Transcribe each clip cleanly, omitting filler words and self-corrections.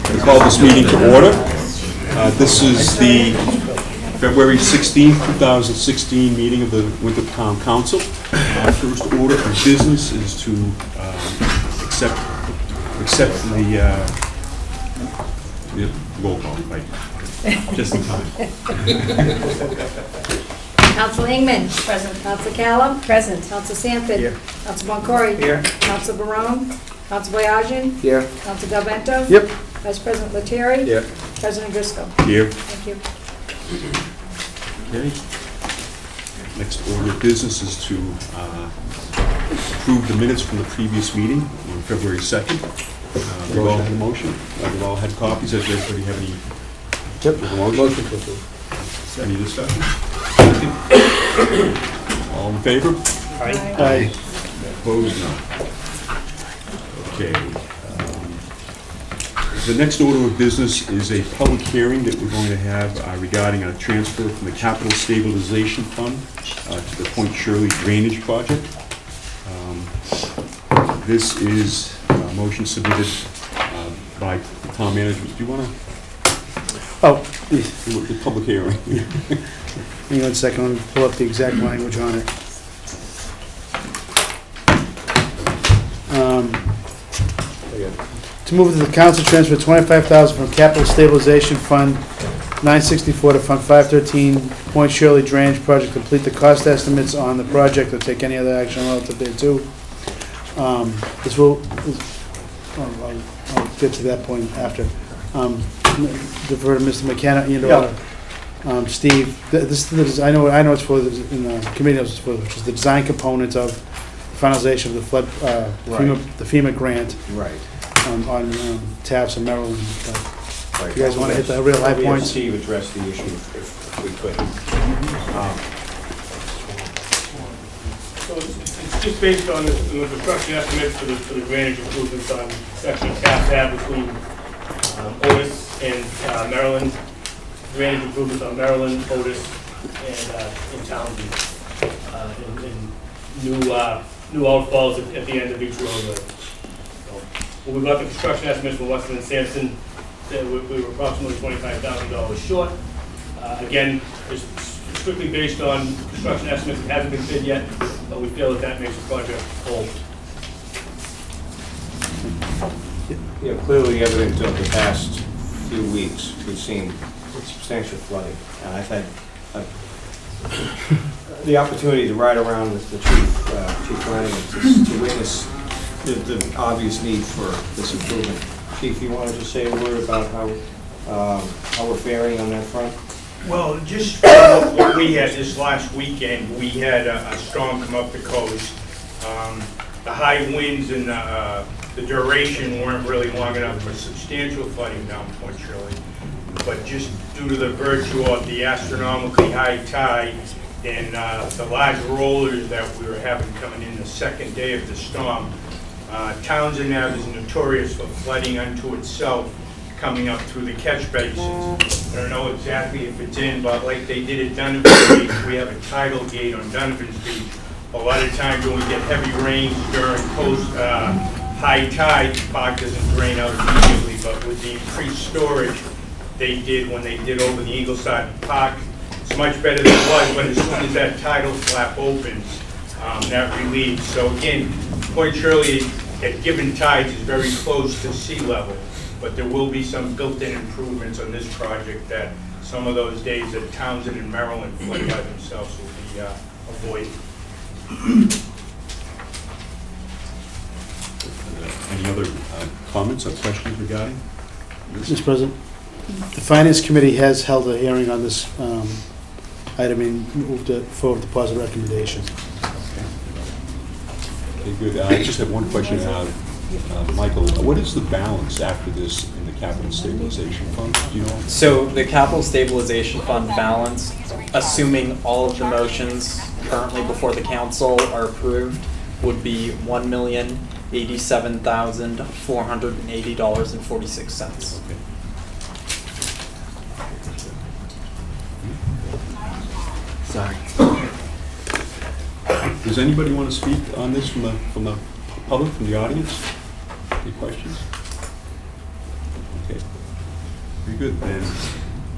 I call this meeting to order. This is the February 16th, 2016 meeting of the Winthrop Town Council. Our first order of business is to accept the roll call, right? Just in time. Council Ingman. Present. Council Callum. Present. Council Sanford. Here. Council Boncory. Here. Council Barone. Council Boyajin. Here. Council Del Vento. Yep. Vice President Lettieri. Yep. President Driscoll. Here. Thank you. Okay. Next order of business is to approve the minutes from the previous meeting on February 2nd. We've all had a motion. We've all had copies. Does everybody have any? Yep. Motion to approve. Any discussion? All in favor? Aye. Opposed? No. Okay. The next order of business is a public hearing that we're going to have regarding a transfer from the Capital Stabilization Fund to the Point Shirley Drainage Project. This is a motion submitted by the town manager. Do you want to? Oh, The public hearing. hang on a second, let me pull up the exact language on it. To move that the council transfer $25,000 from Capital Stabilization Fund 964 to Fund 513, Point Shirley Drainage Project, complete the cost estimates on the project, or take any other action relative thereto. This will, I'll get to that point after. Defer to Mr. McKenna and Steve. I know it's for, in the committee knows it's for, which is the design components of finalization of the flood, the FEMA grant. Right. On Taps and Maryland. Right. You guys want to hit the real high Probably have points? Steve address the issue if we could. So it's just based on the construction estimates for the drainage improvements on section of Taft Ave between Otis and Maryland, drainage improvements on Maryland, Otis, and in Townsend, and new outfalls at the end of each roadway. When we got the construction estimates from Weston and Sampson, we were approximately $25,000 short. Again, it's strictly based on construction estimates. It hasn't been bid yet, but we feel that makes the project whole. Yeah, clearly evident of the past few weeks, we've seen substantial flooding. And I've had the opportunity to ride around with the chief Flanagan to witness the obvious need for this improvement. Chief, you want to just say a word about how we're faring on that front? Well, just what we had this last weekend, we had a storm come up the coast. The high winds and the duration weren't really long enough for substantial flooding down Point Shirley. But just due to the virtue of the astronomically high tide and the large rollers that we were having coming in the second day of the storm, Townsend Ave is notorious for flooding unto itself coming up through the catch basins. I don't know exactly if it's in, but like they did at Donovan Beach, we have a tidal gate on Donovan Beach. A lot of times when we get heavy rains during high tide, the park doesn't drain out immediately, but with the increased storage they did when they did over the Ingleside Park, it's much better than it was, but as soon as that tidal flap opens, that relieves. So again, Point Shirley at given tides is very close to sea level, but there will be some built-in improvements on this project that some of those days that Townsend and Maryland flooded by themselves will be avoided. Any other comments or questions regarding this? Mr. President, the Finance Committee has held a hearing on this item and moved it forward with a positive recommendation. Okay, good. I just have one question. Michael, what is the balance after this in the Capital Stabilization Fund? Do you know? So the Capital Stabilization Fund balance, assuming all of the motions currently before the council are approved, would be $1,087,480.46. Okay. Sorry. Does anybody want to speak on this from the public, from the audience? Any questions? Okay. Very good. Then,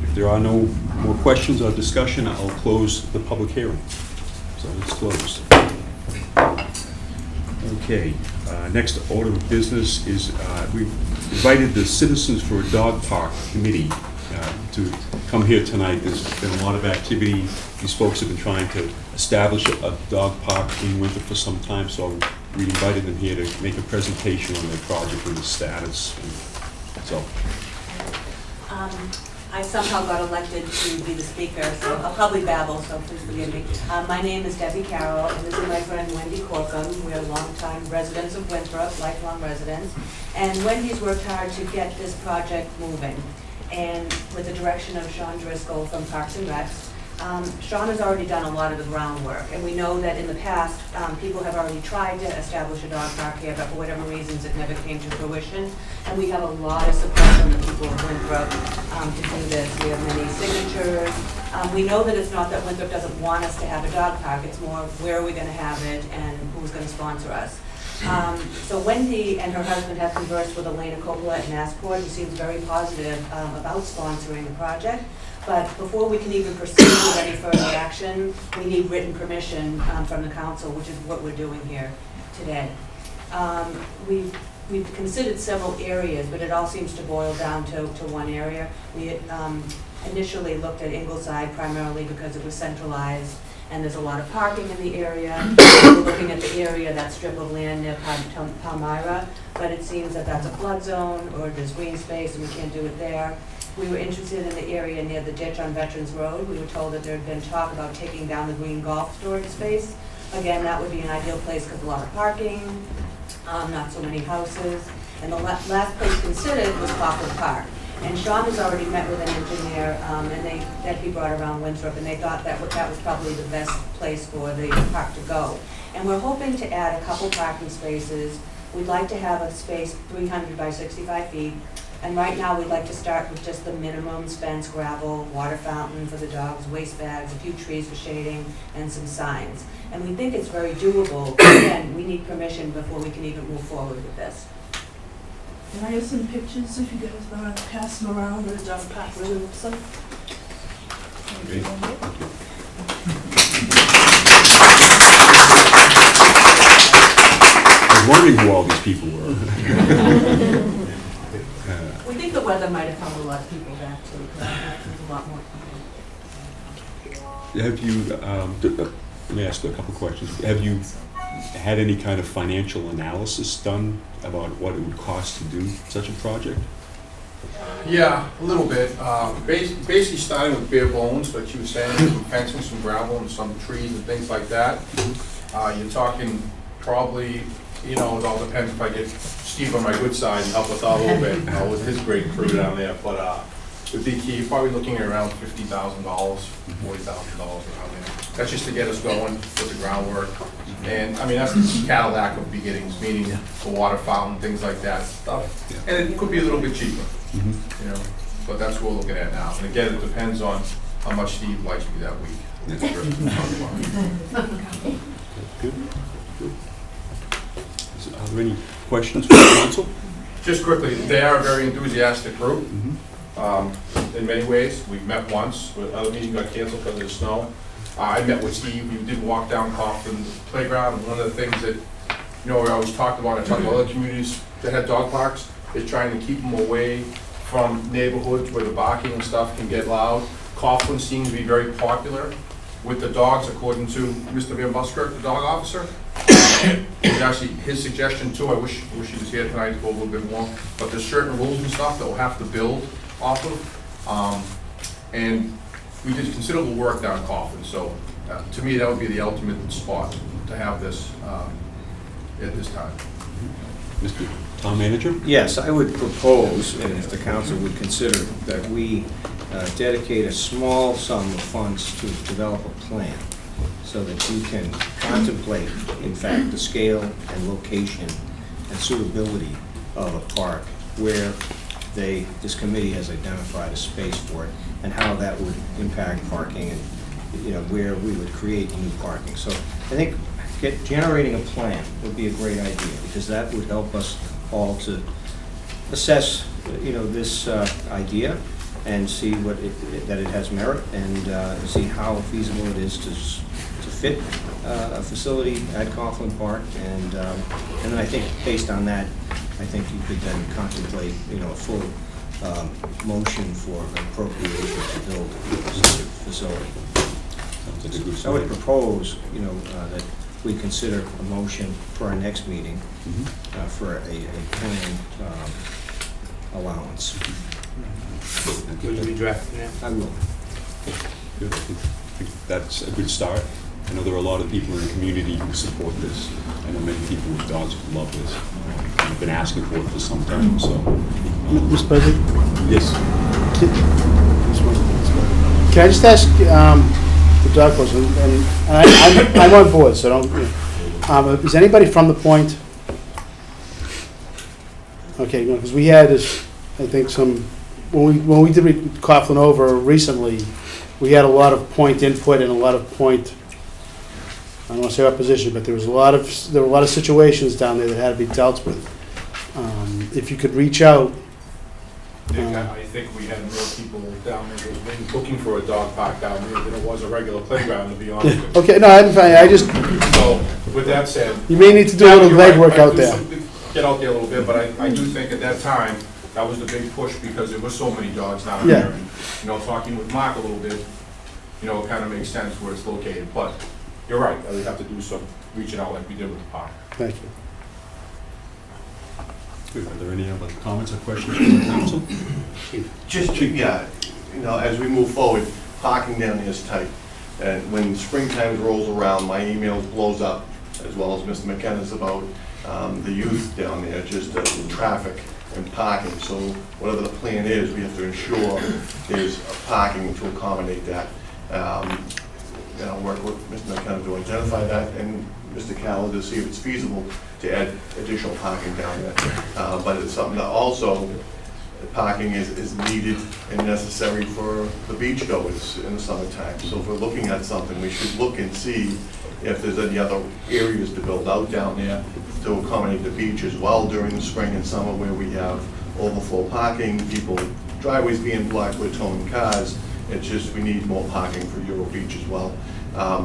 if there are no more questions or discussion, I'll close the public hearing. So it's closed. Okay, next order of business is, we invited the Citizens for a Dog Park Committee to come here tonight. There's been a lot of activity. These folks have been trying to establish a dog park in Winthrop for some time, so we invited them here to make a presentation on their project and the status. And so, I somehow got elected to be the speaker, so I'll probably babble, so please forgive me. My name is Debbie Carroll, and this is my friend Wendy Corkum. We're longtime residents of Winthrop, lifelong residents. And Wendy's worked hard to get this project moving. And with the direction of Sean Driscoll from Parks and Recs, Sean has already done a lot of the groundwork. And we know that in the past, people have already tried to establish a dog park here, but for whatever reasons, it never came to fruition. And we have a lot of support from the people of Winthrop to do this. We have many signatures. We know that it's not that Winthrop doesn't want us to have a dog park. It's more where are we going to have it and who's going to sponsor us. So Wendy and her husband have conversed with Elena Coppola at Massport, who seems very positive about sponsoring the project. But before we can even proceed with any further action, we need written permission from the council, which is what we're doing here today. We've considered several areas, but it all seems to boil down to one area. We initially looked at Ingleside primarily because it was centralized and there's a lot of parking in the area. We're looking at the area, that strip of land near Palmyra, but it seems that that's a flood zone or there's green space and we can't do it there. We were interested in the area near the ditch on Veterans Road. We were told that there had been talk about taking down the green golf storage space. Again, that would be an ideal place because a lot of parking, not so many houses. And the last place considered was Coughlin Park. And Sean has already met with an engineer that he brought around Winthrop, and they thought that was probably the best place for the park to go. And we're hoping to add a couple parking spaces. We'd like to have a space 300 by 65 feet. And right now, we'd like to start with just the minimums: fence, gravel, water fountain for the dogs, waste bags, a few trees for shading, and some signs. And we think it's very doable. Again, we need permission before we can even move forward with this. And I have some pictures if you guys want to pass them around what a dog park really looks like. great. I was wondering who all these people were. We think the weather might have helped a lot of people back too, because there's a lot more people. Have you, let me ask you a couple questions. Have you had any kind of financial analysis done about what it would cost to do such a project? Yeah, a little bit. Basically starting with bare bones, like you were saying, some fencing, some gravel, and some trees and things like that. You're talking probably, it all depends if I get Steve on my good side and help us out a little bit with his great crew down there. But with the key, you're probably looking at around $50,000, $40,000 around there. That's just to get us going with the groundwork. And I mean, that's the Cadillac of beginnings, meaning the water fountain, things like that stuff. And it could be a little bit cheaper, but that's what we're looking at now. And again, it depends on how much Steve likes me that week. Good. Are there any questions from the council? Just quickly, they are a very enthusiastic group. In many ways, we've met once, but other meeting got canceled because of the snow. I met with Steve. We did walk down Coughlin Playground, and one of the things that we always talked about, I talked about other communities that had dog parks, is trying to keep them away from neighborhoods where the barking and stuff can get loud. Coughlin seems to be very popular with the dogs, according to Mr. Van Buskirk, the dog officer. It's actually his suggestion too. I wish he was here tonight to go a little bit more. But there's certain rules and stuff that we'll have to build off of. And we did considerable work down Coughlin, so to me that would be the ultimate spot to have this at this time. Mr. Town Manager? Yes, I would propose, and if the council would consider, that we dedicate a small sum of funds to develop a plan so that you can contemplate, in fact, the scale and location and suitability of a park where this committee has identified a space for it and how that would impact parking and where we would create new parking. So I think generating a plan would be a great idea, because that would help us all to assess this idea and see that it has merit, and see how feasible it is to fit a facility at Coughlin Park, and then I think based on that, I think you could then contemplate, a full motion for appropriation to build such a facility. Sounds like a good I would story. propose, that we consider a motion for our next meeting for a planned allowance. Will you be drafting that? I will. Good. I think that's a good start. I know there are a lot of people in the community who support this. I know many people with dogs who love this. I've been asking for it for some time, so. Mr. President? Yes. Can I just ask the dog person, and I'm on board, so don't, is anybody from the point? Okay, because we had this, I think when we did Coughlin over recently, we had a lot of point input and a lot of point, I don't want to say opposition, but there were a lot of situations down there that had to be dealt with. If you could reach out. Nick, I think we had more people down there who've been looking for a dog park down there than it was a regular playground, to be honest with you. Okay, no, I'm fine, I just, So, with that said. you may need to do a little You're right, legwork I out do there. Get out there a little bit, but I do think at that time, that was the big push because there were so many dogs down Yeah. there. And, talking with Mark a little bit, it kind of makes sense where it's located. But you're right, we have to do some reaching out like we did with the park. Thank you. Good. Are there any other comments or questions from the council? Just, as we move forward, parking down there is tight. And when springtime rolls around, my emails blows up, as well as Mr. McKenna's, about the youth down there, just the traffic and parking. So whatever the plan is, we have to ensure there's parking to accommodate that. Work with Mr. McKenna to identify that, and Mr. Calla to see if it's feasible to add additional parking down there. But it's something that also, parking is needed and necessary for the beachgoers in the summertime. So if we're looking at something, we should look and see if there's any other areas to build out down there to accommodate the beach as well during the spring and summer, where we have overflow parking, people, driveways being blocked with towing cars. It's just, we need more parking for Euro Beach as well.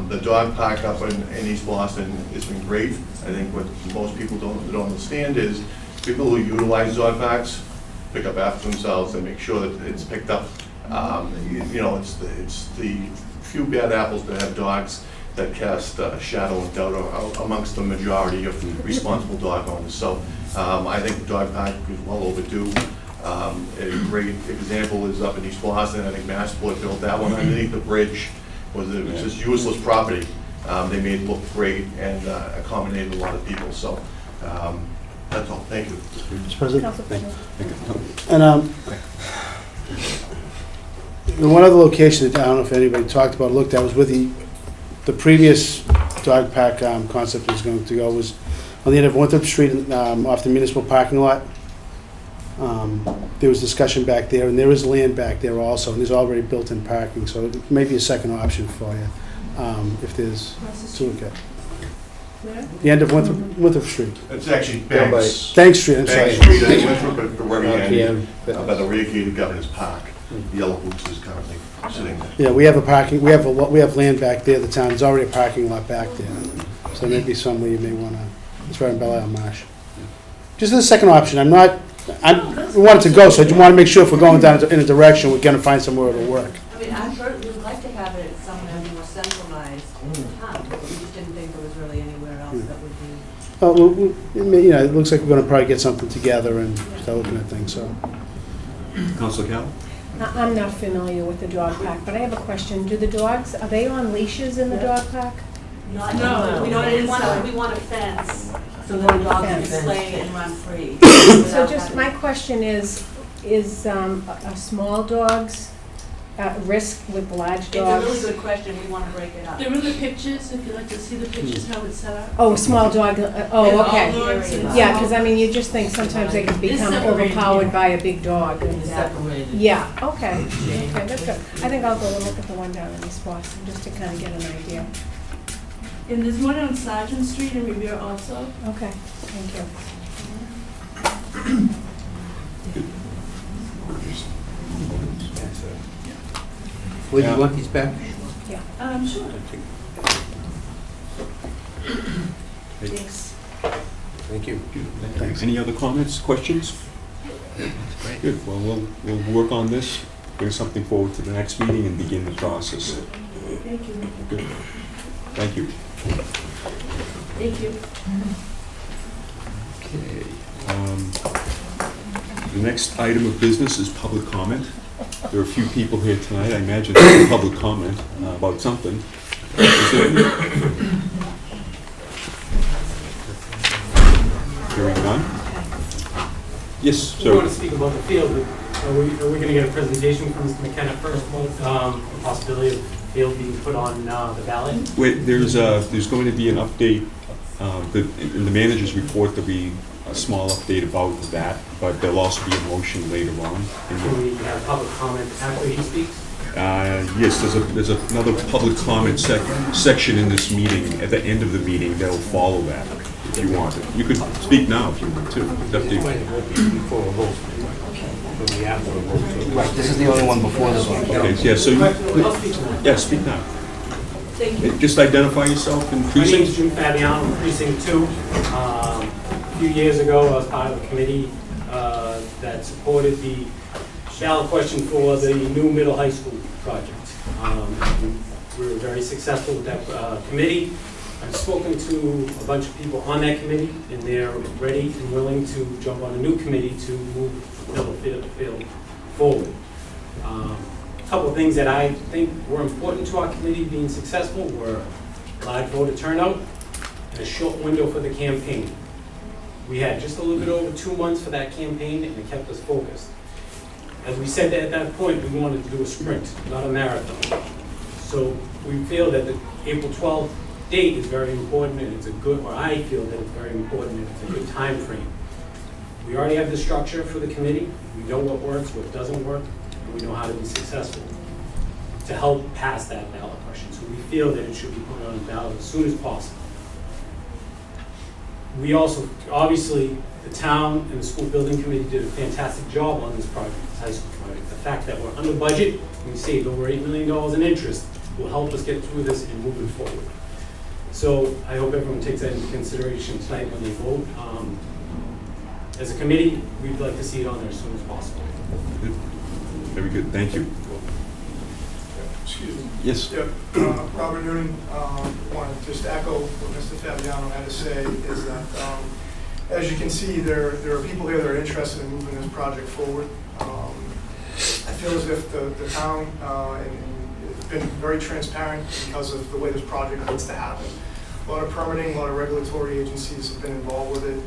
The dog park up in East Boston has been great. I think what most people don't understand is people who utilize dog parks pick up after themselves and make sure that it's picked up. It's the few bad apples that have dogs that cast shadow and doubt amongst the majority of responsible dog owners. So I think the dog park is well overdue. A great example is up in East Boston. I think Massport built that one underneath the bridge. It was just useless property. They made it look great and accommodated a lot of people. So that's all. Thank you. Mr. President? Council President. And one other location that I don't know if anybody talked about, looked at, was with the previous dog park concept was going to go was on the end of Winthrop Street off the municipal parking lot. There was discussion back there, and there is land back there also, and there's already built-in parking, so it may be a second option for you, if there's, to look at. Where? The end of Winthrop Street. It's actually Banks. Thanks Street, I'm Banks sorry. Street, I went through at the very end, by the Rear Governor's Park. Yellow Boots is currently sitting there. Yeah, we have land back there, the town's already a parking lot back there, so maybe somewhere you may want to, it's right in Bel Air Marsh. Just as a second option, we want it to go, so I just want to make sure if we're going down in a direction, we're going to find somewhere it'll work. I mean, I certainly would like to have it somewhere more centralized in town, but we just didn't think there was really anywhere else that would be. It looks like we're going to probably get something together and start looking at things, so. Councilor Cal? I'm not familiar with the dog park, but I have a question. Do the dogs, are they on leashes in the dog park? Not, No, we not inside. we want a fence, so that the dogs can Fence. play and run free. So just, my question is a small dogs at risk with large It's a really dogs? good question, we want to break it up. They're in the pictures, if you'd like to see the pictures, how it's set up. Oh, small dog, oh, okay. Dogs and Yeah, because I mean, you just think sometimes they can become separated, overpowered yeah. by a big dog. and, separated. Yeah, okay, that's good. I think I'll go and look at the one down in East Boston, just to kind of get an idea. And there's one on Sergeant Street in Revere also. Okay, thank you. Would you want these back? Sure. Yes. Thank you. Thanks. Any other comments, questions? Good, well, we'll work on this, bring something forward to the next meeting and begin the process. Thank you. Good. Thank you. Thank you. Okay. The next item of business is public comment. There are a few people here tonight. I imagine there's a public comment about something. Is there any? Hearing none? Yes, We want sir. to speak about the field. Are we going to get a presentation from Mr. McKenna first about the possibility of the field being put on the ballot? Wait, there's going to be an update, in the manager's report, there'll be a small update about that, but there'll also be a motion later on. Can we have public comment after he speaks? Yes, there's another public comment section in this meeting, at the end of the meeting, that'll follow that, if you want it. You could speak now if you want to. It's up to you. Right, this is the only one before this one. Okay, yeah, so I'll speak now. yeah, speak now. Thank you. Just identify yourself and My name precinct. is Jim Fabiano, Precinct 2. A few years ago, I was part of a committee that supported the ballot question for the new middle high school project. We were very successful with that committee. I've spoken to a bunch of people on that committee, and they're ready and willing to jump on a new committee to move the field forward. A couple of things that I think were important to our committee being successful were large voter turnout and a short window for the campaign. We had just a little bit over 2 months for that campaign, and it kept us focused. As we said at that point, we wanted to do a sprint, not a marathon. So we feel that the April 12th date is very important, and it's a good, or I feel that it's very important, and it's a good time frame. We already have the structure for the committee. We know what works, what doesn't work, and we know how to be successful to help pass that ballot question. So we feel that it should be put on the ballot as soon as possible. We also, obviously, the town and the school building committee did a fantastic job on this project, this high school project. The fact that we're under budget, we saved over $8 million in interest, will help us get through this and move it forward. So I hope everyone takes that into consideration tonight when they vote. As a committee, we'd like to see it on there as soon as possible. Very good, thank you. Excuse me. Yes. Yep, Robert Noonan, want to just echo what Mr. Fabiano had to say, is that, as you can see, there are people here that are interested in moving this project forward. I feel as if the town has been very transparent because of the way this project needs to happen. A lot of permitting, a lot of regulatory agencies have been involved with it.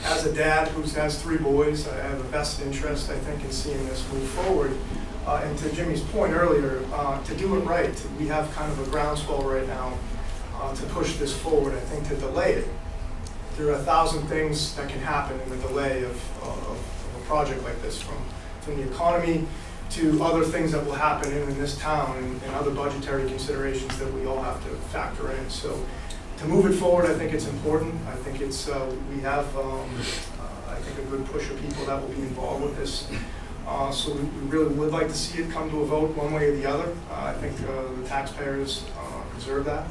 As a dad who has 3 boys, I have a vested interest, I think, in seeing this move forward. And to Jimmy's point earlier, to do it right, we have kind of a groundswell right now to push this forward. I think to delay it, there are 1,000 things that can happen in the delay of a project like this, from the economy to other things that will happen in this town and other budgetary considerations that we all have to factor in. So to move it forward, I think it's important. I think it's we have I think a good push of people that will be involved with this. So we really would like to see it come to a vote one way or the other. I think the taxpayers deserve that.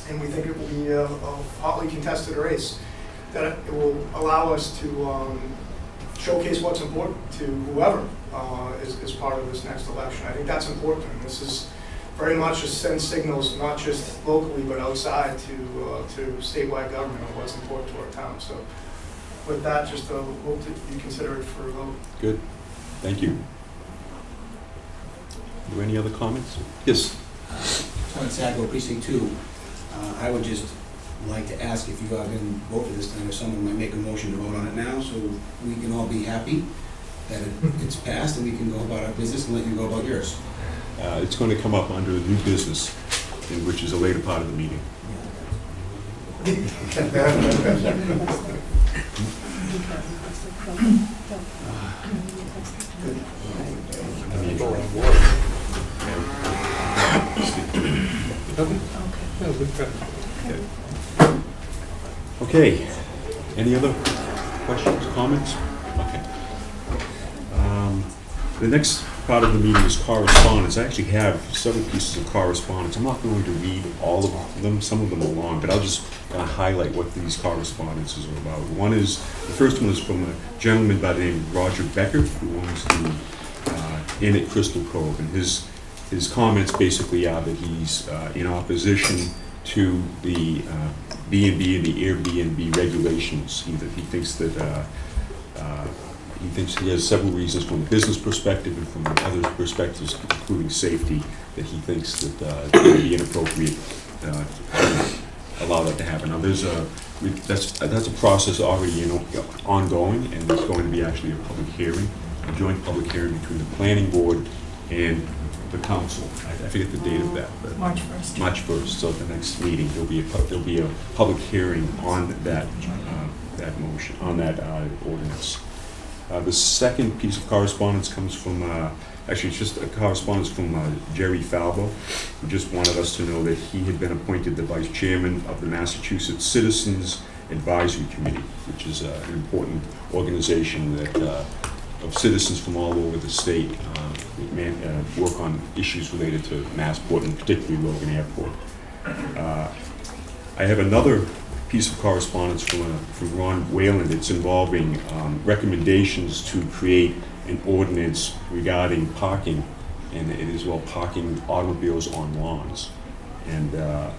And we think it will be a hotly contested race, that it will allow us to showcase what's important to whoever is part of this next election. I think that's important. And this is very much to send signals, not just locally, but outside to statewide government on what's important to our town. So with that, just hope that you consider it for a vote. Good, thank you. Do any other comments? Yes. Tom Sago, Precinct 2. I would just like to ask if you are going to vote for this, then if someone might make a motion to vote on it now, so we can all be happy that it's passed and we can go about our business and let you go about yours. It's going to come up under new business, which is a later part of the meeting. Okay, any other questions, comments? Okay. The next part of the meeting is correspondence. I actually have several pieces of correspondence. I'm not going to read all of them. Some of them are long, but I'll just highlight what these correspondences are about. The first one is from a gentleman by the name of Roger Becker, who owns the Inn at Crystal Cove, and his comments basically are that he's in opposition to the B&B and the Airbnb regulations. He thinks that he has several reasons from a business perspective and from other perspectives, including safety, that he thinks that it would be inappropriate to allow that to happen. Now, that's a process already ongoing, and there's going to be actually a public hearing, a joint public hearing between the planning board and the council. I forget the date of that, but March 1st. March 1st. So at the next meeting, there'll be a public hearing on that motion, on that ordinance. The second piece of correspondence comes from, actually it's just a correspondence from Jerry Falbo, who just wanted us to know that he had been appointed the vice chairman of the Massachusetts Citizens Advisory Committee, which is an important organization that of citizens from all over the state work on issues related to Massport and particularly Logan Airport. I have another piece of correspondence from Ron Wayland. It's involving recommendations to create an ordinance regarding parking, and it is parking automobiles on lawns. And I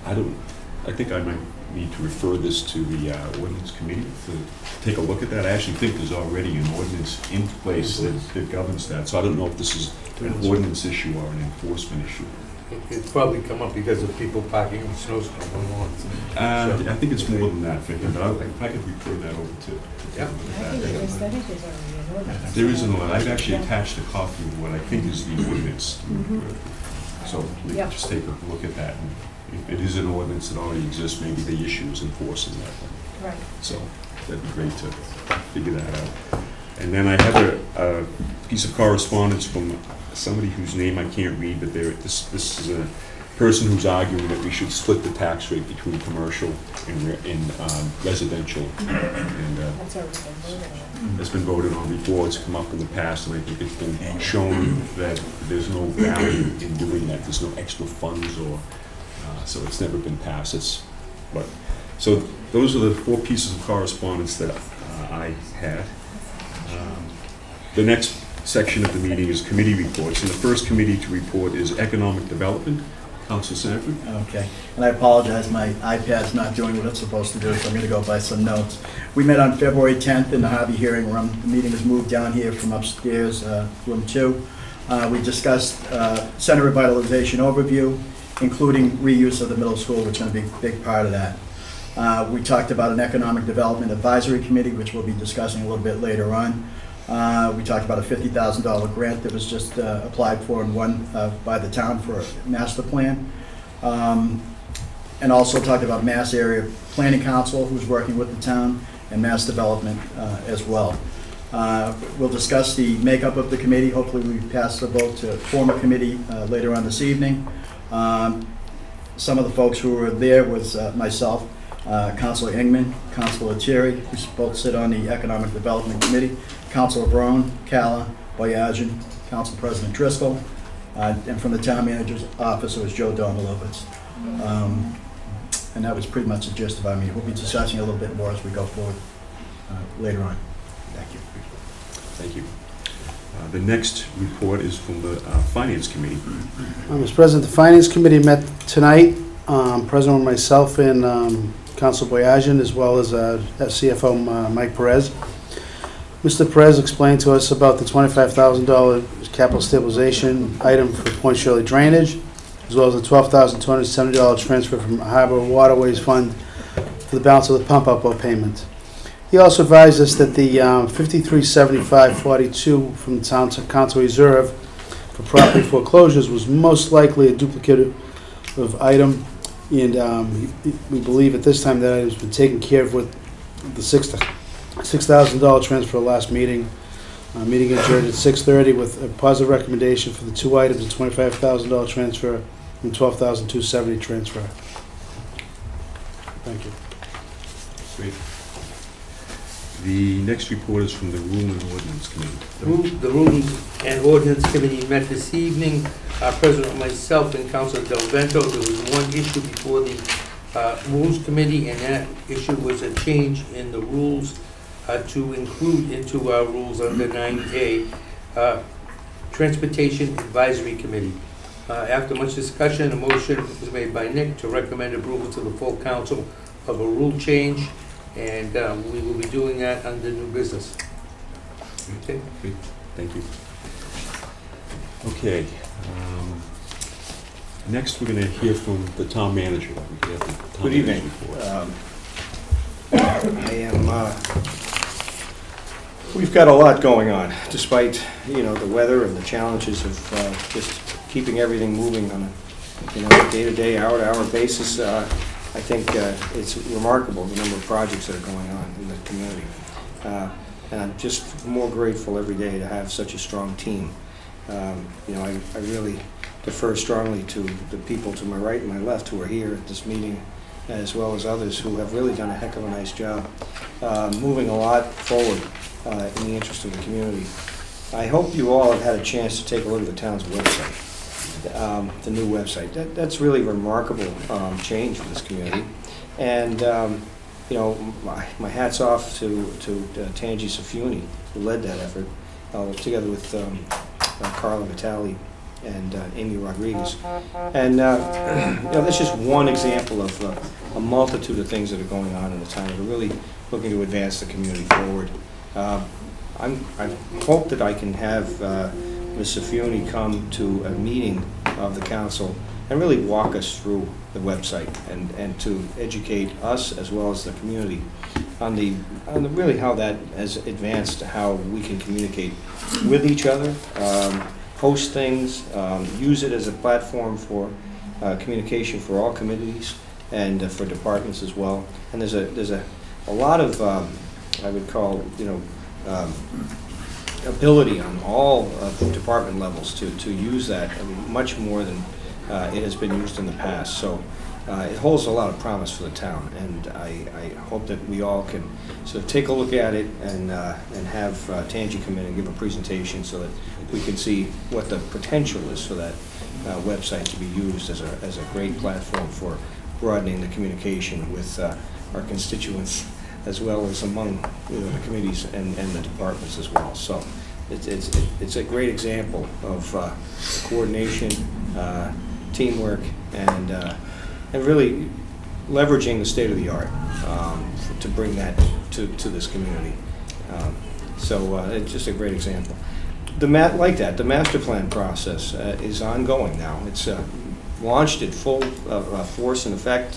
think I might need to refer this to the ordinance committee to take a look at that. I actually think there's already an ordinance in place that governs that, so I don't know if this is an ordinance issue or an enforcement issue. It's probably come up because of people parking in snowstorm on lawns. I think it's more than that, Victor, but if I could refer that over to yeah. I think there's already an ordinance. There is an ordinance. I've actually attached a copy of what I think is the ordinance. So we can just take a look at that. And if it is an ordinance that already exists, maybe the issue is enforcing that one. Right. So that'd be great to figure that out. And then I have a piece of correspondence from somebody whose name I can't read, but this is a person who's arguing that we should split the tax rate between commercial and residential. And That's already been voted on. it's been voted on before, it's come up in the past, and I think it's been shown that there's no value in doing that. There's no extra funds so it's never been passed. So those are the four pieces of correspondence that I had. The next section of the meeting is committee reports, and the first committee to report is Economic Development. Council Sanford. Okay, and I apologize, my iPad's not doing what it's supposed to do, so I'm going to go by some notes. We met on February 10th in the Harvey hearing room. The meeting was moved down here from upstairs, room 2. We discussed center revitalization overview, including reuse of the middle school, which is going to be a big part of that. We talked about an economic development advisory committee, which we'll be discussing a little bit later on. We talked about a $50,000 grant that was just applied for and won by the town for a master plan. And also talked about Mass Area Planning Council, who's working with the town, and Mass Development as well. We'll discuss the makeup of the committee. Hopefully we pass the vote to form a committee later on this evening. Some of the folks who were there was myself, Councilor Ingman, Councilor Thierry, who both sit on the Economic Development Committee, Councilor Brown, Calla, Boyajian, Council President Driscoll, and from the Town Manager's Office, it was Joe Domalovitz. And that was pretty much the gist of our meeting. We'll be discussing a little bit more as we go forward later on. Thank you. Thank you. The next report is from the Finance Committee. Mr. President, the Finance Committee met tonight. President and myself and Council Boyajian, as well as CFO Mike Perez. Mr. Perez explained to us about the $25,000 capital stabilization item for Point Shirley drainage, as well as the $12,270 transfer from Harbor Waterways Fund for the balance of the pump-up payment. He also advised us that the $5375.42 from the town council reserve for property foreclosures was most likely a duplicate of item, and we believe at this time that it has been taken care of with the $6,000 transfer last meeting. Meeting adjourned at 6:30 with a positive recommendation for the two items, a $25,000 transfer and $12,270 transfer. Thank you. Great. The next report is from the Rule and Ordinance Committee. The Rules and Ordinance Committee met this evening. President, myself, and Councilor Del Vento. There was one issue before the Rules Committee, and that issue was a change in the rules to include into our rules under 9A, Transportation Advisory Committee. After much discussion, a motion was made by Nick to recommend approval to the full council of a rule change, and we will be doing that under new business. Okay. Great. Thank you. Okay. Next, we're going to hear from the town manager. We have the town Good evening. manager's report. We've got a lot going on, despite, the weather and the challenges of just keeping everything moving on a day-to-day, hour-to-hour basis. I think it's remarkable the number of projects that are going on in the community. And I'm just more grateful every day to have such a strong team. I really defer strongly to the people to my right and my left who are here at this meeting, as well as others who have really done a heck of a nice job moving a lot forward in the interest of the community. I hope you all have had a chance to take a look at the town's website, the new website. That's really remarkable change for this community. And my hat's off to Tanji Safuni, who led that effort, together with Carla Vitale and Amy Rodriguez. And that's just one example of a multitude of things that are going on in the town that are really looking to advance the community forward. I hope that I can have Ms. Safuni come to a meeting of the council and really walk us through the website and to educate us as well as the community on the really how that has advanced, how we can communicate with each other, post things, use it as a platform for communication for all committees and for departments as well. And there's a lot of I would call ability on all department levels to use that much more than it has been used in the past. So it holds a lot of promise for the town, and I hope that we all can sort of take a look at it and have Tanji come in and give a presentation so that we can see what the potential is for that website to be used as a great platform for broadening the communication with our constituents, as well as among the committees and the departments as well. So it's a great example of coordination, teamwork, and really leveraging the state of the art to bring that to this community. So it's just a great example. The master plan process is ongoing now. It's launched at full force and effect.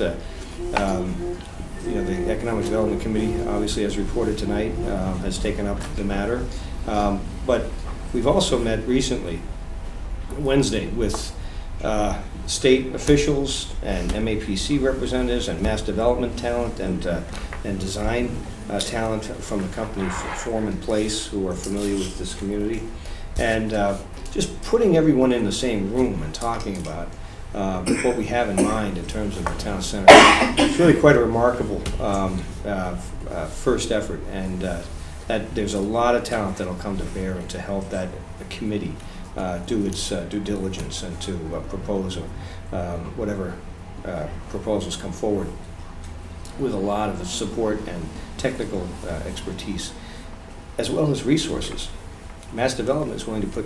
The Economic Development Committee, obviously, as reported tonight, has taken up the matter. But we've also met recently, Wednesday, with state officials and MAPC representatives and mass development talent and design talent from the company Form and Place, who are familiar with this community. And just putting everyone in the same room and talking about what we have in mind in terms of the town center. It's really quite a remarkable first effort, and that there's a lot of talent that'll come to bear and to help that committee do its due diligence and to propose whatever proposals come forward with a lot of support and technical expertise, as well as resources. Mass Development is willing to put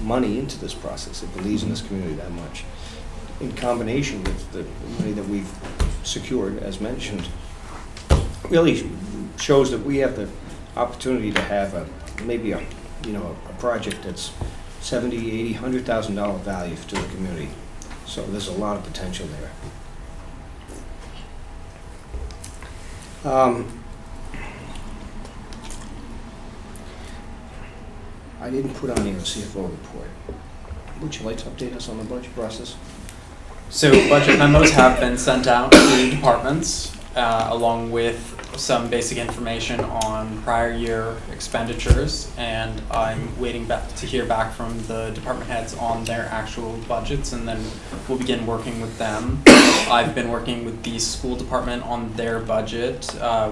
money into this process. It believes in this community that much. In combination with the money that we've secured, as mentioned, really shows that we have the opportunity to have maybe a project that's $70,000, $80,000, $100,000 value to the community. So there's a lot of potential there. I didn't put on here a CFO report. Would you like to update us on the budget process? So budget memos have been sent out to departments along with some basic information on prior year expenditures, and I'm waiting back to hear back from the department heads on their actual budgets, and then we'll begin working with them. I've been working with the school department on their budget,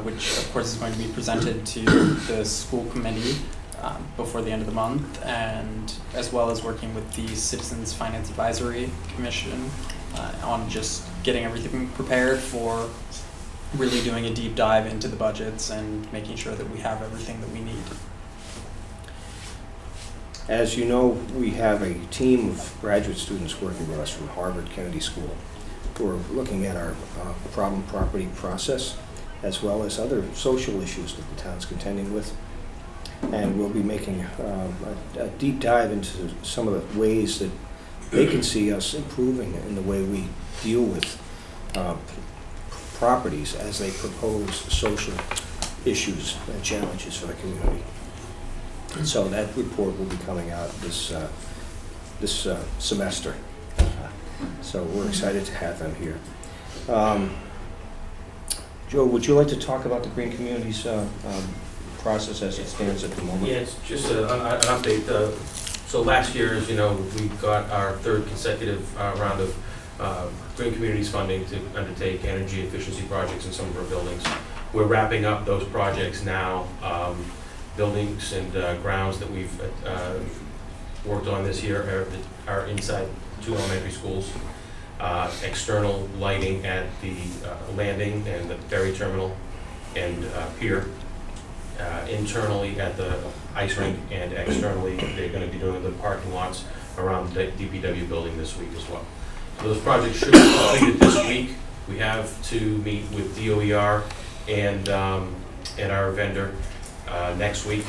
which of course is going to be presented to the school committee before the end of the month, and as well as working with the Citizens Finance Advisory Commission on just getting everything prepared for really doing a deep dive into the budgets and making sure that we have everything that we need. As you know, we have a team of graduate students working with us from Harvard Kennedy School who are looking at our problem property process as well as other social issues that the town's contending with. And we'll be making a deep dive into some of the ways that they can see us improving in the way we deal with properties as they propose social issues and challenges for the community. And so that report will be coming out this semester. So we're excited to have them here. Joe, would you like to talk about the Green Communities process as it stands at the moment? Yeah, it's just an update. So last year, as you know, we got our third consecutive round of Green Communities funding to undertake energy efficiency projects in some of our buildings. We're wrapping up those projects now. Buildings and grounds that we've worked on this year are inside 2 elementary schools. External lighting at the landing and the ferry terminal and pier. Internally at the ice rink, and externally they're going to be doing the parking lots around the DPW building this week as well. So those projects should be completed this week. We have to meet with DOER and our vendor next week.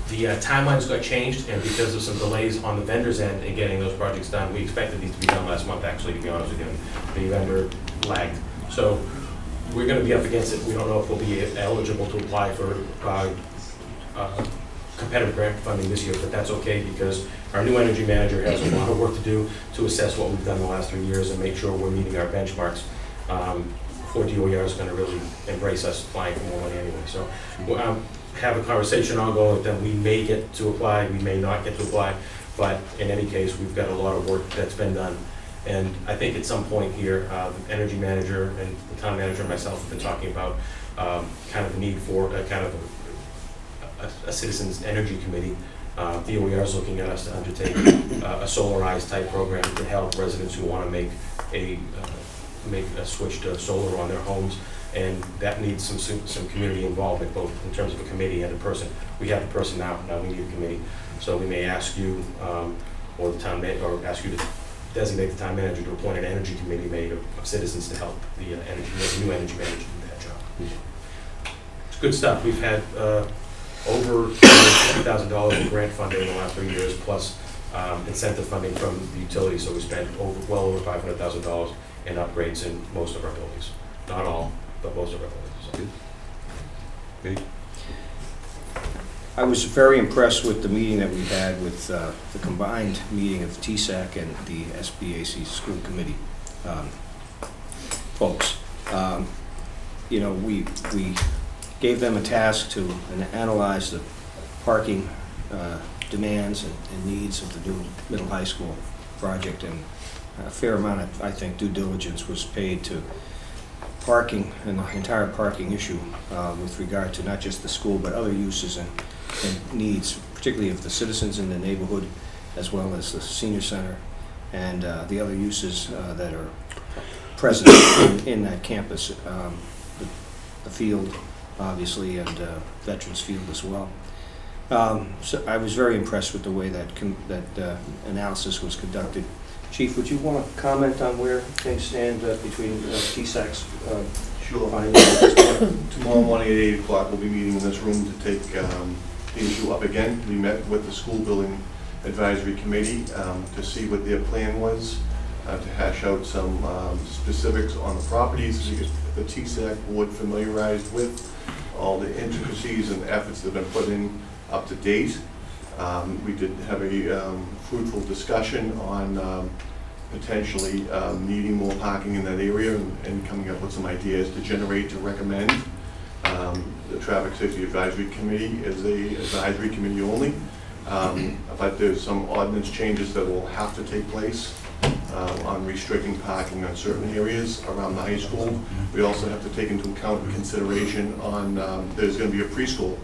The timelines got changed, and because of some delays on the vendor's end in getting those projects done, we expected these to be done last month, actually, to be honest with you. The vendor lagged. So we're going to be up against it. We don't know if we'll be eligible to apply for competitive grant funding this year, but that's okay because our new energy manager has a lot of work to do to assess what we've done the last 3 years and make sure we're meeting our benchmarks. Before DOER is going to really embrace us applying for more money anyway. So we'll have a conversation ongoing with them. We may get to apply, we may not get to apply, but in any case, we've got a lot of work that's been done. And I think at some point here, the energy manager and the town manager and myself have been talking about kind of the need for a kind of a citizens energy committee. DOER is looking at us to undertake a solarized type program to help residents who want to make a switch to solar on their homes, and that needs some community involvement, both in terms of a committee and a person. We have a person now we need a committee. So we may ask you or the town or ask you to designate the town manager to appoint an energy committee made of citizens to help the new energy manager do that job. It's good stuff. We've had over $50,000 in grant funding in the last 3 years, plus incentive funding from the utility. So we spent well over $500,000 in upgrades in most of our buildings. Not all, but most of our buildings. So. Okay. I was very impressed with the meeting that we had with the combined meeting of TSAC and the SBAC school committee folks. You know, we gave them a task to analyze the parking demands and needs of the new middle high school project, and a fair amount of, I think, due diligence was paid to parking and the entire parking issue with regard to not just the school but other uses and needs, particularly of the citizens in the neighborhood, as well as the senior center and the other uses that are present in that campus. The field, obviously, and Veterans Field as well. So I was very impressed with the way that analysis was conducted. Chief, would you want to comment on where things stand between TSAC's Sure. Tomorrow morning at 8 o'clock, we'll be meeting in this room to take the issue up again. We met with the school building advisory committee to see what their plan was, to hash out some specifics on the properties, to get the TSAC board familiarized with all the intricacies and efforts that have been put in up to date. We did have a fruitful discussion on potentially needing more parking in that area and coming up with some ideas to generate, to recommend. The Traffic Safety Advisory Committee is a advisory committee only, but there's some ordinance changes that will have to take place on restricting parking on certain areas around the high school. We also have to take into account consideration on, there's going to be a preschool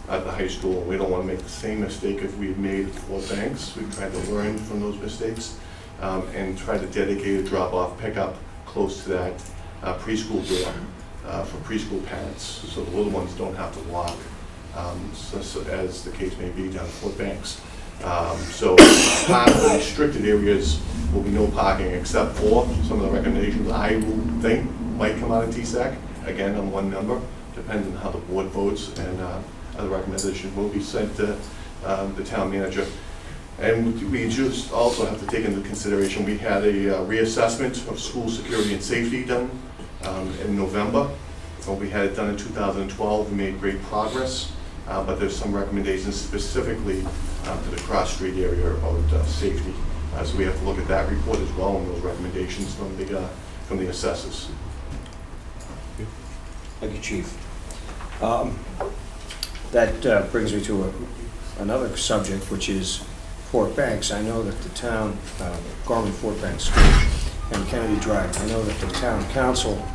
at the high school. We don't want to make the same mistake as we've made at Fort Banks. We've tried to learn from those mistakes and try to dedicate a drop-off pickup close to that preschool door for preschool parents, so the little ones don't have to walk, so as the case may be down at Fort Banks. So part of the restricted areas will be no parking except for some of the recommendations I will think might come out of TSAC. Again, on one number, depending on how the board votes, and the recommendation will be sent to the town manager. And we just also have to take into consideration, we had a reassessment of school security and safety done in November. We had it done in 2012, we made great progress, but there's some recommendations specifically to the cross street area about safety. So we have to look at that report as well, and those recommendations from the assessors. Thank you, Chief. That brings me to another subject, which is Fort Banks. I know that the town, Gorman Fort Banks School and Kennedy Drive, I know that the town council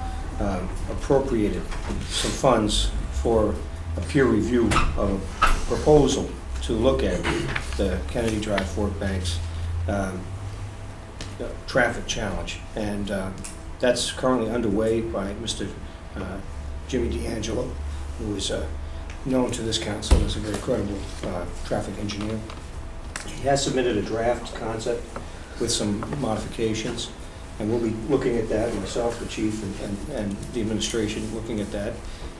appropriated some funds for a peer review of a proposal to look at the Kennedy Drive Fort Banks traffic challenge. And that's currently underway by Mr. Jimmy D'Angelo, who is known to this council as a very credible traffic engineer. He has submitted a draft concept with some modifications, and we'll be looking at that, myself, the chief, and the administration looking at that.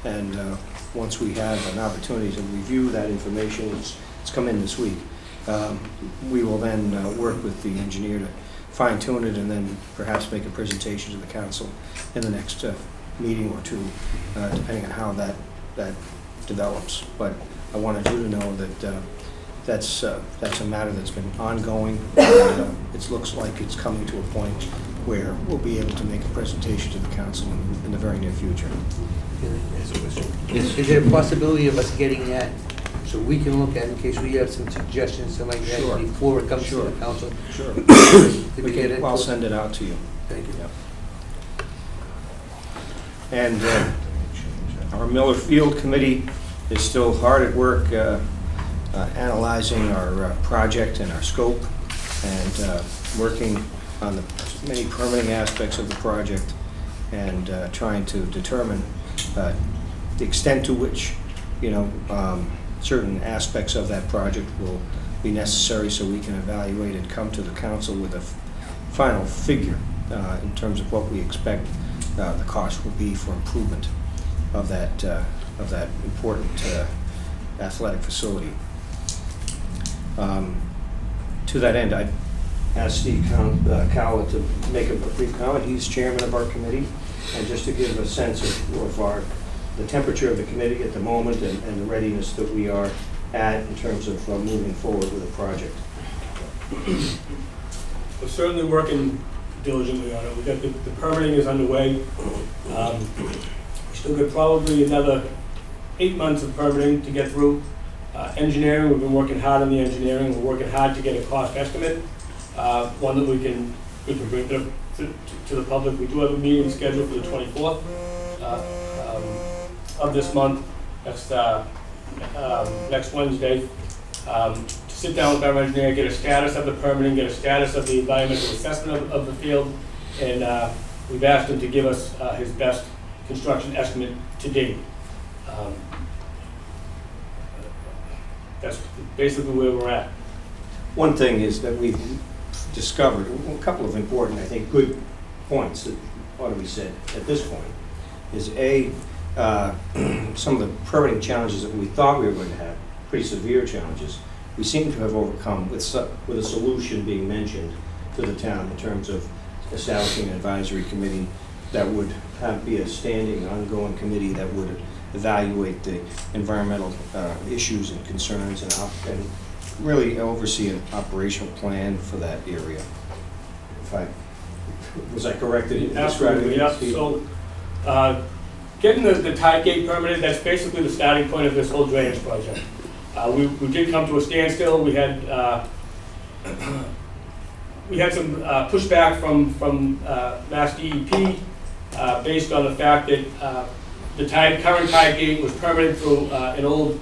And once we have an opportunity to review that information, it's come in this week, we will then work with the engineer to fine tune it and then perhaps make a presentation to the council in the next meeting or two, depending on how that develops. But I wanted you to know that that's a matter that's been ongoing, and it looks like it's coming to a point where we'll be able to make a presentation to the council in the very near future. Is there a possibility of us getting that so we can look at it in case we have some suggestions, something like that, Sure. before it comes Sure. to the council? Sure. We get it? I'll send it out to you. Thank you. And our Miller Field Committee is still hard at work analyzing our project and our scope, and working on the many permitting aspects of the project, and trying to determine the extent to which, certain aspects of that project will be necessary, so we can evaluate and come to the council with a final figure in terms of what we expect the cost will be for improvement of that important athletic facility. To that end, I asked Steve Cowell to make a brief comment. He's chairman of our committee, and just to give a sense of the temperature of the committee at the moment, and the readiness that we are at in terms of moving forward with the project. We're certainly working diligently on it. We got the permitting is underway. We still got probably another 8 months of permitting to get through. Engineering, we've been working hard on the engineering. We're working hard to get a cost estimate, one that we can bring to the public. We do have a meeting scheduled for the 24th of this month. That's next Wednesday. To sit down with our engineer, get a status of the permitting, get a status of the environmental assessment of the field, and we've asked him to give us his best construction estimate to date. That's basically where we're at. One thing is that we've discovered a couple of important, I think, good points that ought to be said at this point. Is some of the permitting challenges that we thought we were going to have, pretty severe challenges, we seem to have overcome with a solution being mentioned to the town in terms of establishing an advisory committee that would be a standing, ongoing committee that would evaluate the environmental issues and concerns, and really oversee an operational plan for that area. Was I correct in describing Absolutely, it? yeah. So getting the tide gate permitted, that's basically the starting point of this whole drainage project. We did come to a standstill. We had some pushback from Mass DEP based on the fact that the current tide gate was permitted through an old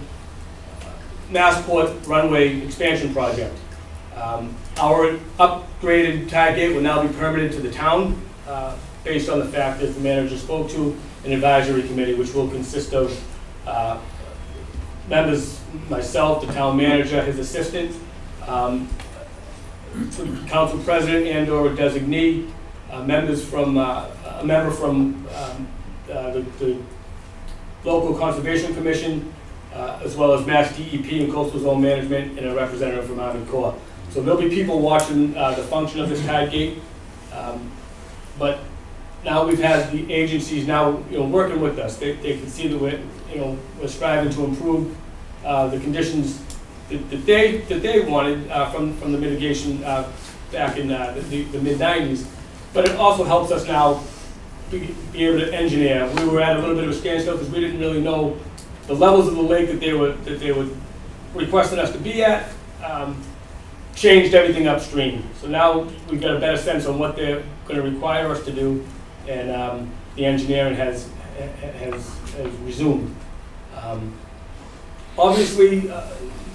Massport runway expansion project. Our upgraded tide gate will now be permitted to the town based on the fact that the manager spoke to an advisory committee, which will consist of members, myself, the town manager, his assistant, the council president and/or a designee, a member from the local conservation commission, as well as Mass DEP and coastal zone management, and a representative from Army Corps. So there'll be people watching the function of this tide gate, but now we've had the agencies now working with us. They can see that we're striving to improve the conditions that they wanted from the mitigation back in the mid-90s. But it also helps us now be able to engineer. We were at a little bit of a standstill because we didn't really know the levels of the lake that they were requesting us to be at. Changed everything upstream. So now we've got a better sense on what they're going to require us to do, and the engineering has resumed. Obviously,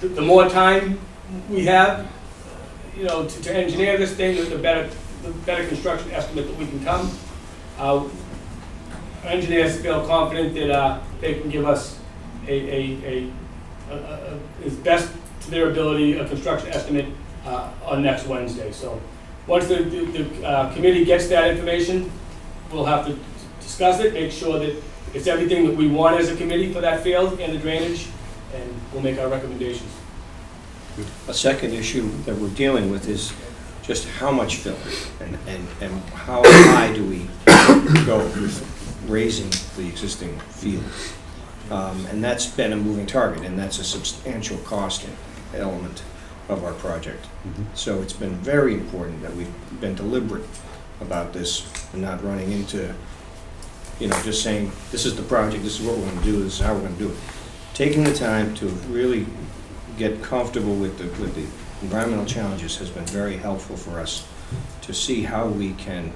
the more time we have, to engineer this thing, the better construction estimate that we can come. Our engineers feel confident that they can give us as best to their ability a construction estimate on next Wednesday. So once the committee gets that information, we'll have to discuss it, make sure that it's everything that we want as a committee for that field and the drainage, and we'll make our recommendations. A second issue that we're dealing with is just how much fill and how high do we go with raising the existing field. And that's been a moving target, and that's a substantial cost element of our project. So it's been very important that we've been deliberate about this and not running into, just saying, this is the project, this is what we're going to do, this is how we're going to do it. Taking the time to really get comfortable with the environmental challenges has been very helpful for us to see how we can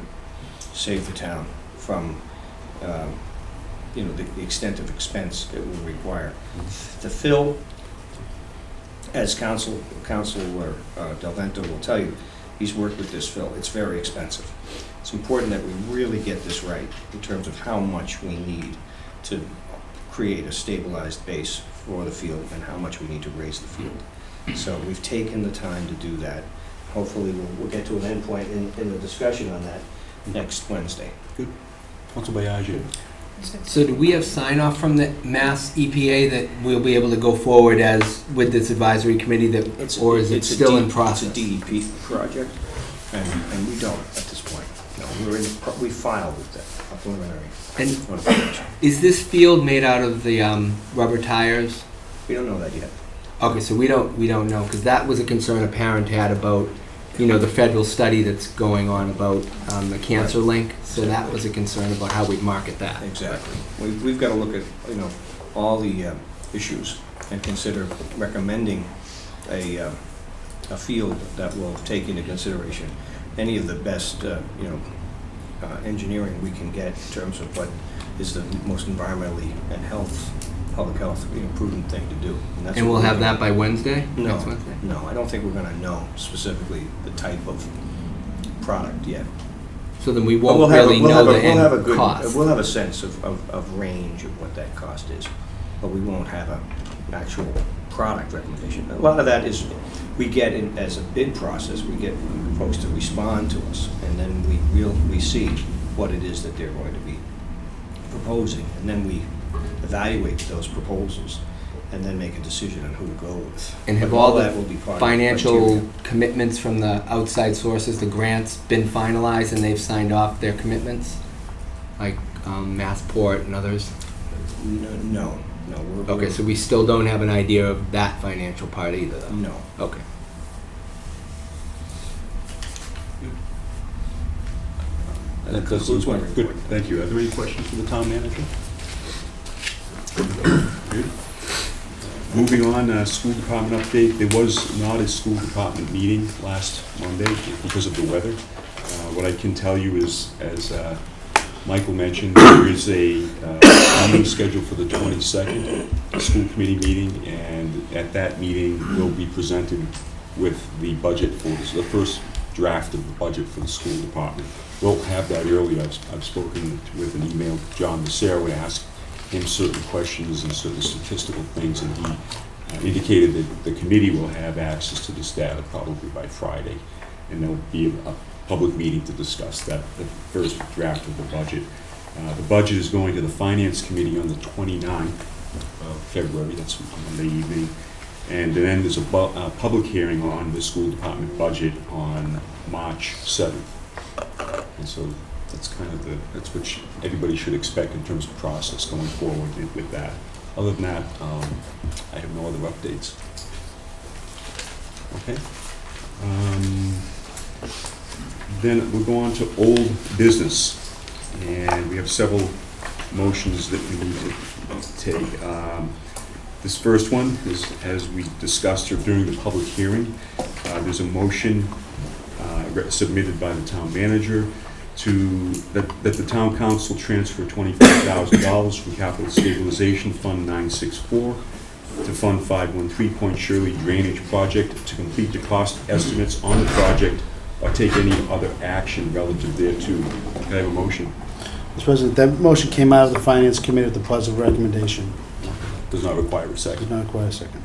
save the town from the extent of expense it will require. The fill, as Councilor Del Vento will tell you, he's worked with this fill. It's very expensive. It's important that we really get this right in terms of how much we need to create a stabilized base for the field and how much we need to raise the field. So we've taken the time to do that. Hopefully we'll get to an end point in the discussion on that next Wednesday. Good. Council Biaggi. So do we have sign off from the Mass EPA that we'll be able to go forward as with this advisory committee or is it still in process? It's a DEP project, and we don't at this point. No, we filed with that, a preliminary notification. Is this field made out of the rubber tires? We don't know that yet. Okay, so we don't know, because that was a concern a parent had about, the federal study that's going on about the cancer link. So that was a concern about how we'd market that. Exactly. We've got to look at, all the issues and consider recommending a field that will take into consideration any of the best, engineering we can get in terms of what is the most environmentally and public health prudent thing to do. And we'll have that by Wednesday? No, Next Wednesday? no, I don't think we're going to know specifically the type of product yet. So then we won't really know the end cost. We'll have a sense of range of what that cost is, but we won't have an actual product recommendation. A lot of that is we get in as a bid process. We get folks to respond to us, and then we see what it is that they're going to be proposing, and then we evaluate those proposals and then make a decision on who to go with. And have all the financial commitments from the outside sources, the grants, been finalized and they've signed off their commitments? Like Massport and others? No. Okay, so we still don't have an idea of that financial part either, though? No. Okay. That concludes my report. Good, thank you. Are there any questions for the town manager? Good. Moving on, school department update. There was not a school department meeting last Monday because of the weather. What I can tell you is, as Michael mentioned, there is a meeting scheduled for the 22nd, a school committee meeting, and at that meeting, we'll be presented with the budget for the first draft of the budget for the school department. We'll have that early. I've spoken with an email to John Macero and asked him certain questions and certain statistical things, and he indicated that the committee will have access to this data probably by Friday, and there'll be a public meeting to discuss that, the first draft of the budget. The budget is going to the Finance Committee on the 29th of February, that's Monday evening, and then there's a public hearing on the school department budget on March 7th. And so that's kind of that's what everybody should expect in terms of process going forward with that. Other than that, I have no other updates. Okay. Then we'll go on to old business, and we have several motions that we need to take. This first one is, as we discussed during the public hearing, there's a motion submitted by the town manager that the town council transfer $25,000 from Capital Stabilization Fund 964 to Fund 513 Point Shirley Drainage Project to complete the cost estimates on the project or take any other action relative thereto. Can I have a motion? Mr. President, that motion came out of the Finance Committee with a positive recommendation. Does not require a second. Does not require a second.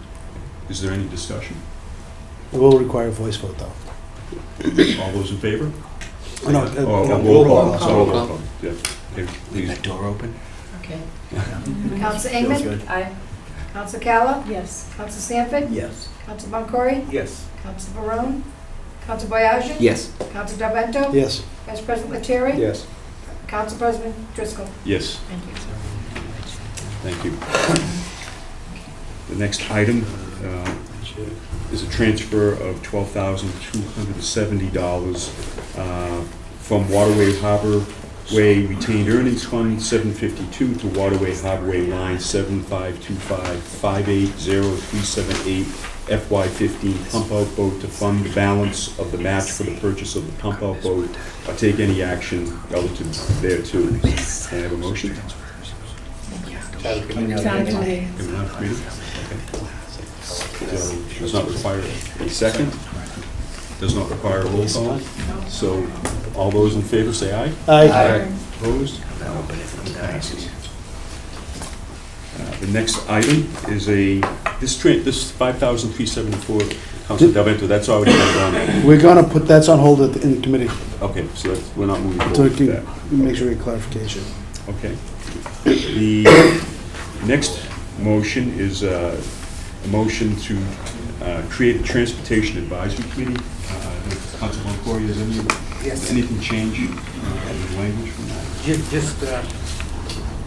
Is there any discussion? It will require a voice vote, though. All those in favor? Oh, no, roll call. Sorry, roll call. Yeah. Okay, Leave that door open. Okay. Feels Counsel Engman? good. Aye. Counsel Cala? Yes. Counsel Sanford? Yes. Counsel Boncory? Yes. Counsel Barone? Counsel Boyajin? Yes. Counsel Del Yes. Vice President Lettieri? Yes. Counsel President Driscoll? Yes. Thank you. Thank you. The next item is a transfer of $12,270 from Waterway Harbor Way Retained Earnings Fund 752 to Waterway Harbor Way line 7525580378 FY15 pump out boat to fund the balance of the match for the purchase of the pump out boat or take any action relative thereto. Can I have a motion? Town committee. Coming out of committee? Okay. Does not require a second. Does not require a roll call. So all those in favor say aye. Aye. Opposed? Passes. The next item is this $5,374, Council Del Vento, that's already been done. We're gonna put, that's on hold in the committee, Okay, so we're not moving so forward we with that. can make sure we get clarification. Okay. The next motion is a motion to create a transportation advisory committee. Council Boncory, has anything changed in the language from that? Just,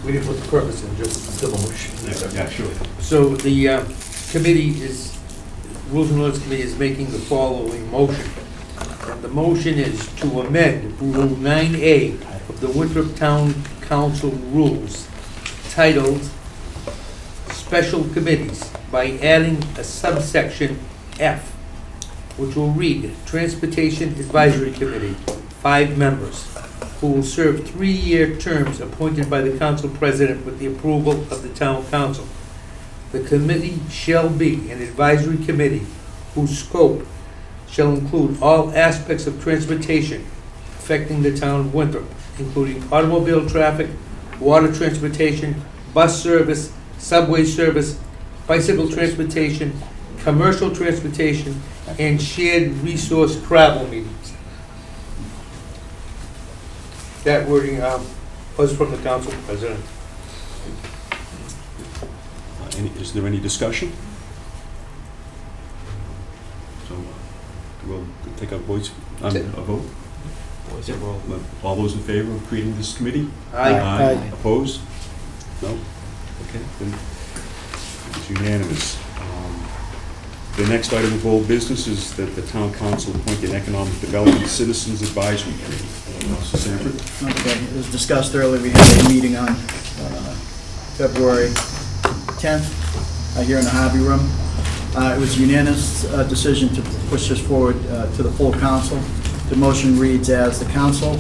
we didn't put the purpose in, just the motion. Yeah, sure. So the committee is, Rules and Orders Committee is making the following motion. And the motion is to amend Rule 9A of the Winthrop Town Council Rules titled Special Committees by adding a subsection F, which will read Transportation Advisory Committee, 5 members, who will serve 3-year terms appointed by the council president with the approval of the town council. The committee shall be an advisory committee whose scope shall include all aspects of transportation affecting the town of Winthrop, including automobile traffic, water transportation, bus service, subway service, bicycle transportation, commercial transportation, and shared resource travel meetings. That wording was from the council president. Is there any discussion? So we'll take a vote. All those in favor of creating this committee? Aye. Aye. Opposed? No? Okay, then it's unanimous. The next item of old business is that the town council appoint an economic development citizens advisory committee. Council Sanford? Okay, it was discussed earlier, we had a meeting on February 10th here in the Harvey Room. It was a unanimous decision to push this forward to the full council. The motion reads as the council,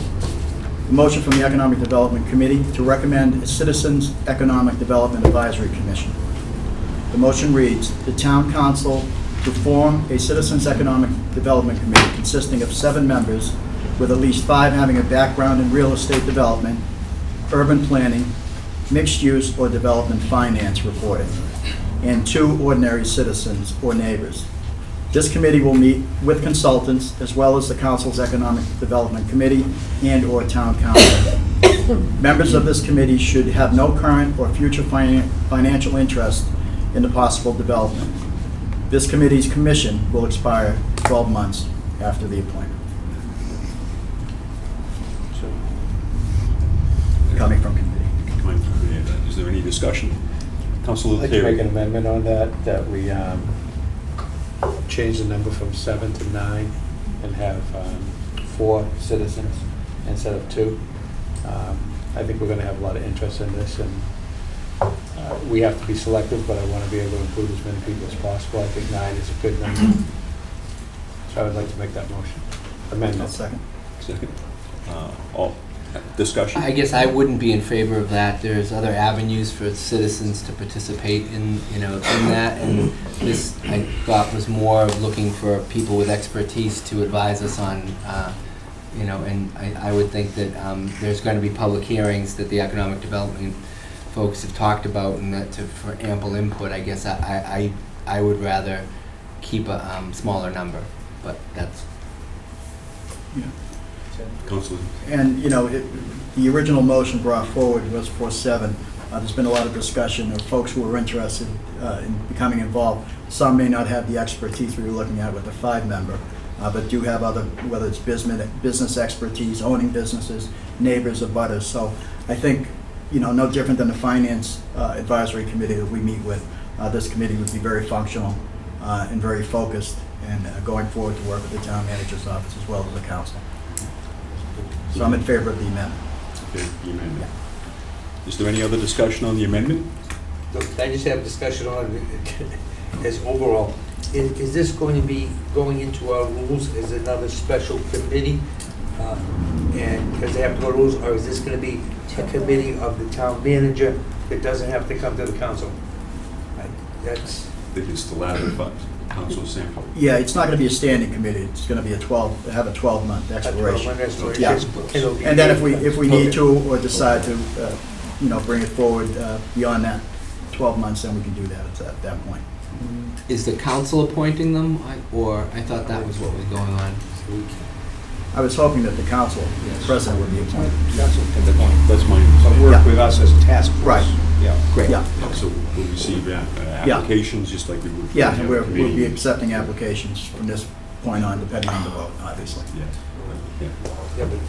the motion from the Economic Development Committee to recommend a Citizens Economic Development Advisory Commission. The motion reads, the town council to form a Citizens Economic Development Committee consisting of 7 members, with at least 5 having a background in real estate development, urban planning, mixed use or development finance reporting, and 2 ordinary citizens or neighbors. This committee will meet with consultants as well as the council's Economic Development Committee and/or town council. Members of this committee should have no current or future financial interest in the possible development. This committee's commission will expire 12 months after the appointment. Coming from committee. Is there any discussion? Councilor I'd like to make an Lettieri. amendment on that we change the number from 7 to 9 and have 4 citizens instead of 2. I think we're going to have a lot of interest in this, and we have to be selective, but I want to be able to include as many people as possible. I think 9 is a good number. So I would like to make that motion. Amendment. Second. Second. All discussion? I guess I wouldn't be in favor of that. There's other avenues for citizens to participate in, in that, and this, I thought, was more of looking for people with expertise to advise us on, and I would think that there's going to be public hearings that the economic development folks have talked about, and that for ample input, I guess I would rather keep a smaller number, but that's... Yeah. Councilor. And, the original motion brought forward was for 7. There's been a lot of discussion of folks who are interested in becoming involved. Some may not have the expertise we were looking at with the 5-member, but do have other, whether it's business expertise, owning businesses, neighbors, abutters. So I think, no different than the Finance Advisory Committee that we meet with, this committee would be very functional and very focused, and going forward to work with the town manager's office as well as the council. So I'm in favor of the amendment. Okay, the amendment. Is there any other discussion on the amendment? Can I just have a discussion on it as overall? Is this going to be going into our rules as another special committee? And because they have to go to rules, or is this going to be a committee of the town manager that doesn't have to come to the council? That's... I think it's the latter, but Councilor Sample. Yeah, it's not going to be a standing committee. It's going to be have a 12-month expiration. Yeah. And then if we need to or decide to, bring it forward beyond that 12 months, then we can do that at that point. Is the council appointing them, or I thought that was what was going on? I was hoping that the council, the president would be appointed. Council at the point. That's my... So work Yeah. with us as a task force. Right. Yeah. Great. Yeah. So we'll receive applications just like we would. for Yeah, the and other we'll committee. be accepting applications from this point on, depending on the vote, obviously. Yes. Yeah. Yeah, but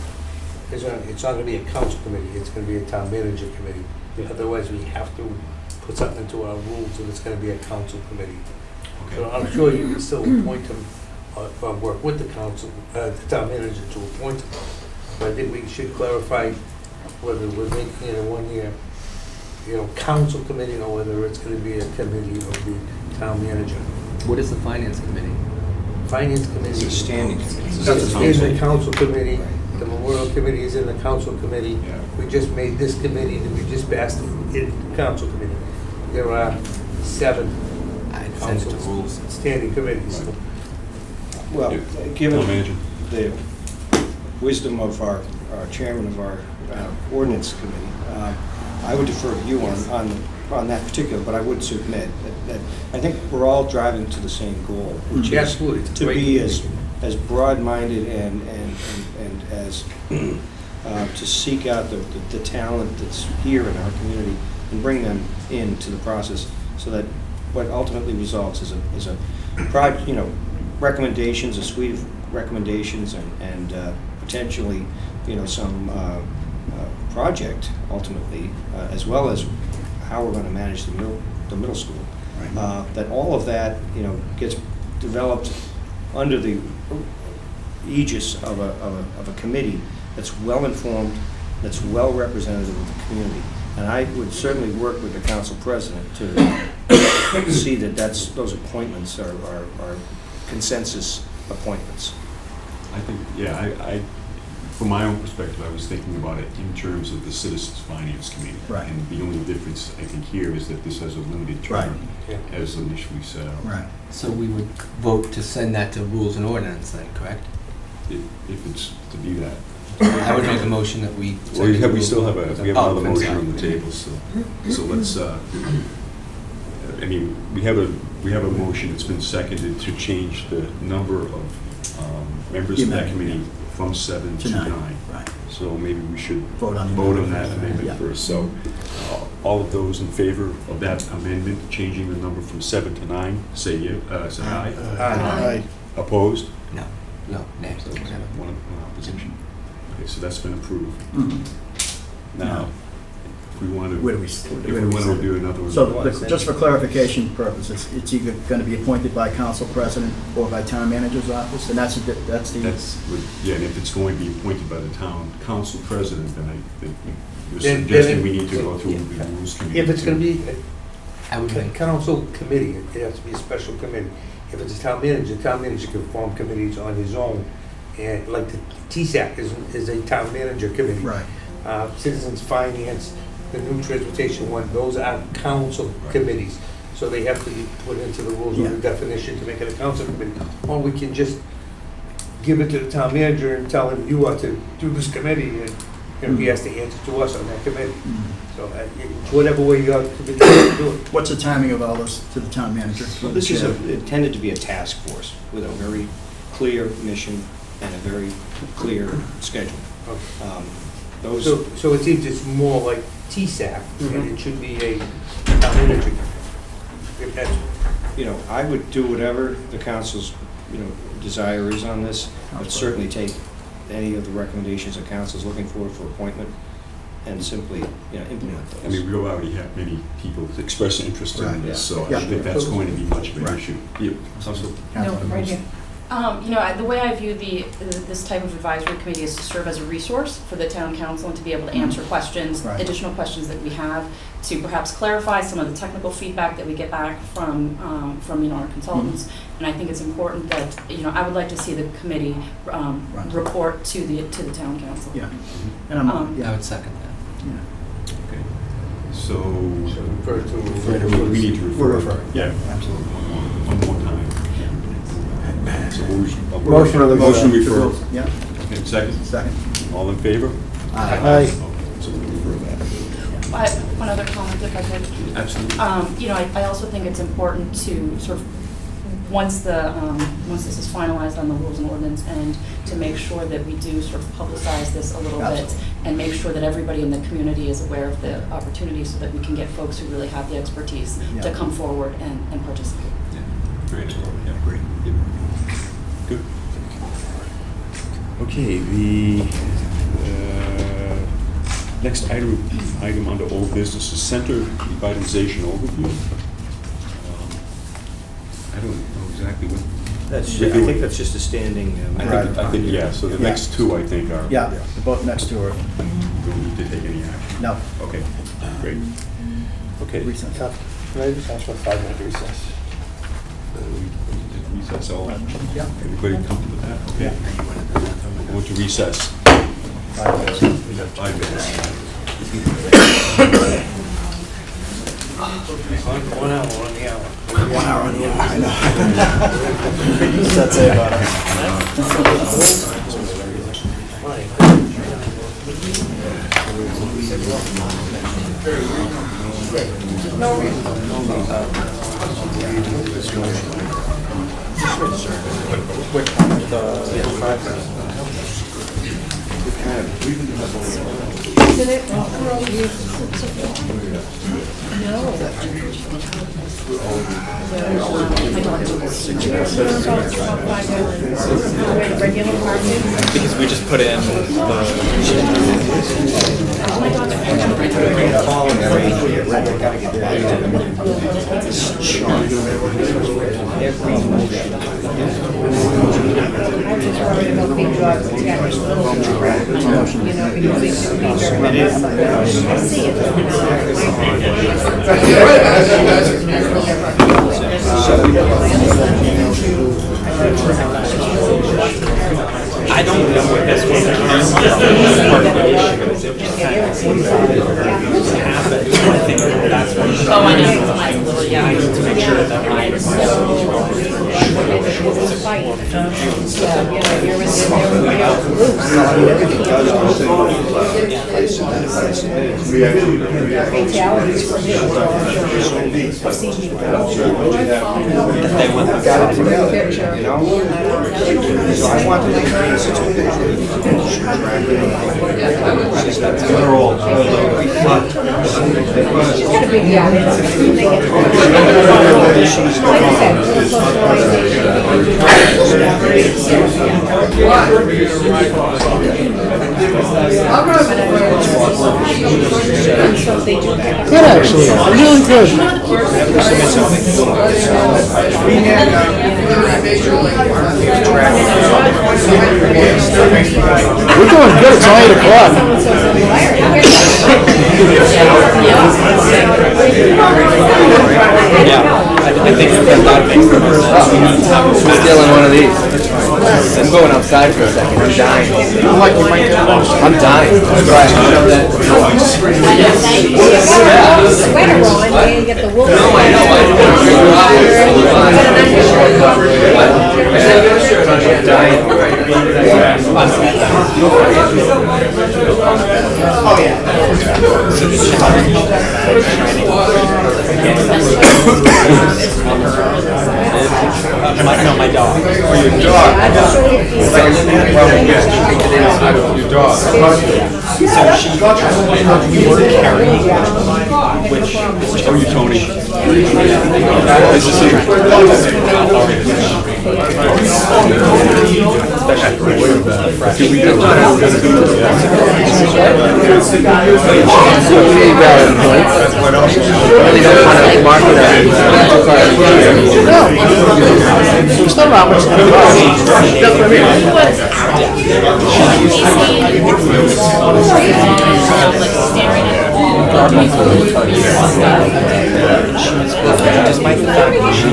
it's not going to be a council committee, it's going to be a town manager committee. Otherwise, we have to put something into our rules and it's going to be a council committee. So I'm sure you can still appoint them, or work with the council, the town manager to appoint them. But I think we should clarify whether we're making it a 1-year, council committee, or whether it's going to be a committee of the town manager. What is the finance committee? Finance committee. It's a standing committee. It's in the council committee, the memorial committee is in the council committee. Yeah. We just made this committee, that we just passed it in the council committee. There are 7 I'd send it to council rules. standing committees. Well, Town given manager. the wisdom of our chairman of our ordinance committee, I would defer to you on that particular, but I would submit that I think we're all driving to the same goal, which is Absolutely. It's to great. be as broad-minded and as to seek out the talent that's here in our community and bring them into the process, so that what ultimately results is a recommendations, a suite of recommendations, and potentially some project ultimately, as well as how we're going to manage the middle school. Right. That all of that gets developed under the aegis of a committee that's well informed, that's well representative of the community, And I would certainly work with the council president to see that those appointments are consensus appointments. I think, yeah, I, from my own perspective, I was thinking about it in terms of the Citizens Finance Committee. Right. And the only difference, I think, here is that this has a limited term as initially set out. Right. So we would vote to send that to Rules and Ordinance then, correct? If it's to be that. I would make a motion that we. Well, we still have another I'm motion sorry. on the table, so let's, I mean, we have a motion that's been seconded to change the number of members of that committee from 7 to 9. Right. So maybe we should Vote on that amendment first. So all of those in favor of that amendment, changing the number from 7 to 9, say aye. Aye. Opposed? No, nay. So one opposition. Okay, so that's been approved. Mhm. Now, if we want to, Where do we do another one. So just for clarification purposes, it's either going to be appointed by council president or by town manager's office, and that's the. Yeah, and if it's going to be appointed by the town council president, then I think you're Then suggesting we need to go through the rules committee. If it's gonna be I would a make, council committee, it has to be a special committee. If it's a town manager can form committees on his own, and like the TSAC is a town manager committee. Right. Citizens Finance, the new transportation one, those are council committees. So they have to be put into the rules of the definition to make it a council committee. Or we can just give it to the town manager and tell him, you are to do this committee, and he has to answer to us on that committee. So it's whatever way your committee wants to do it. What's the timing of all this to the town manager? Well, this is intended to be a task force with a very clear mission and a very clear schedule. So it seems it's more like TSAC, and it should be a town manager. If that's, I would do whatever the council's, desire is on this, but certainly take any of the recommendations the council's looking for appointment and simply, implement those. I mean, we already have many people express interest in this, so I don't think that's going to be much of an issue. No, right here. The way I view this type of advisory committee is to serve as a resource for the town council and to be able to answer questions, additional questions that we have, to perhaps clarify some of the technical feedback that we get back from our consultants. And I think it's important that, I would like to see the committee report to the town council. Yeah. And I would second that. Yeah. Okay. So, we need to refer. Yeah, absolutely. One more time. So Motion refer. Yeah. Okay, second? Second. All in favor? Aye. So we refer that. One other comment, if I could. Absolutely. I also think it's important to sort of, once this is finalized on the rules and ordinance, and to make sure that we do sort of publicize this a little bit, and make sure that everybody in the community is aware of the opportunity, so that we can get folks who really have the expertise to come forward and participate. Yeah. Great. Yeah, great. Yeah. Good. Okay, the next item under old business is center revitalization overview. I don't know exactly what. I think that's just a standing. I think, yeah, so the next two, I think, are. Yeah, the both next two are. Don't need to take any action. No. Okay, great. Okay. Recess. can I just ask for a 5-minute recess? Recess all. Yeah. Everybody comfortable with that? Okay. I want to recess. 5 minutes. 5 minutes. 1 hour on the hour. 1 hour on the hour, I know. What's that say about Isn't it? Regular parking? Because we just put in Every motion. I was just worried about big dogs attacking little dogs, you know, because they should be very aggressive. I see I don't know what this was. Part of the issue is it just kind of happened. I think that's what. Oh, I know. Yeah, I need to make sure that I. It's a fight. So, you know, you're in there, fatalities for big dogs. I've seen people. They went and got it together, you know? So I wanted to kind of She's got a big yard. Like I said, little socialization. So they do pick up. Good, actually, really good. we had, We're doing good, it's only 8 o'clock. I think that makes the most sense. I'm stealing one of these. I'm going outside for a second. I'm dying. I'm dying. Right. Sweater on, and you get the wool. No, I know. I'm dying. oh yeah. My dog. Or your dog. Your dog. So she worked carrying, which. How are you, Tony? Nice to see you. It's not wrong with Despite the fact that she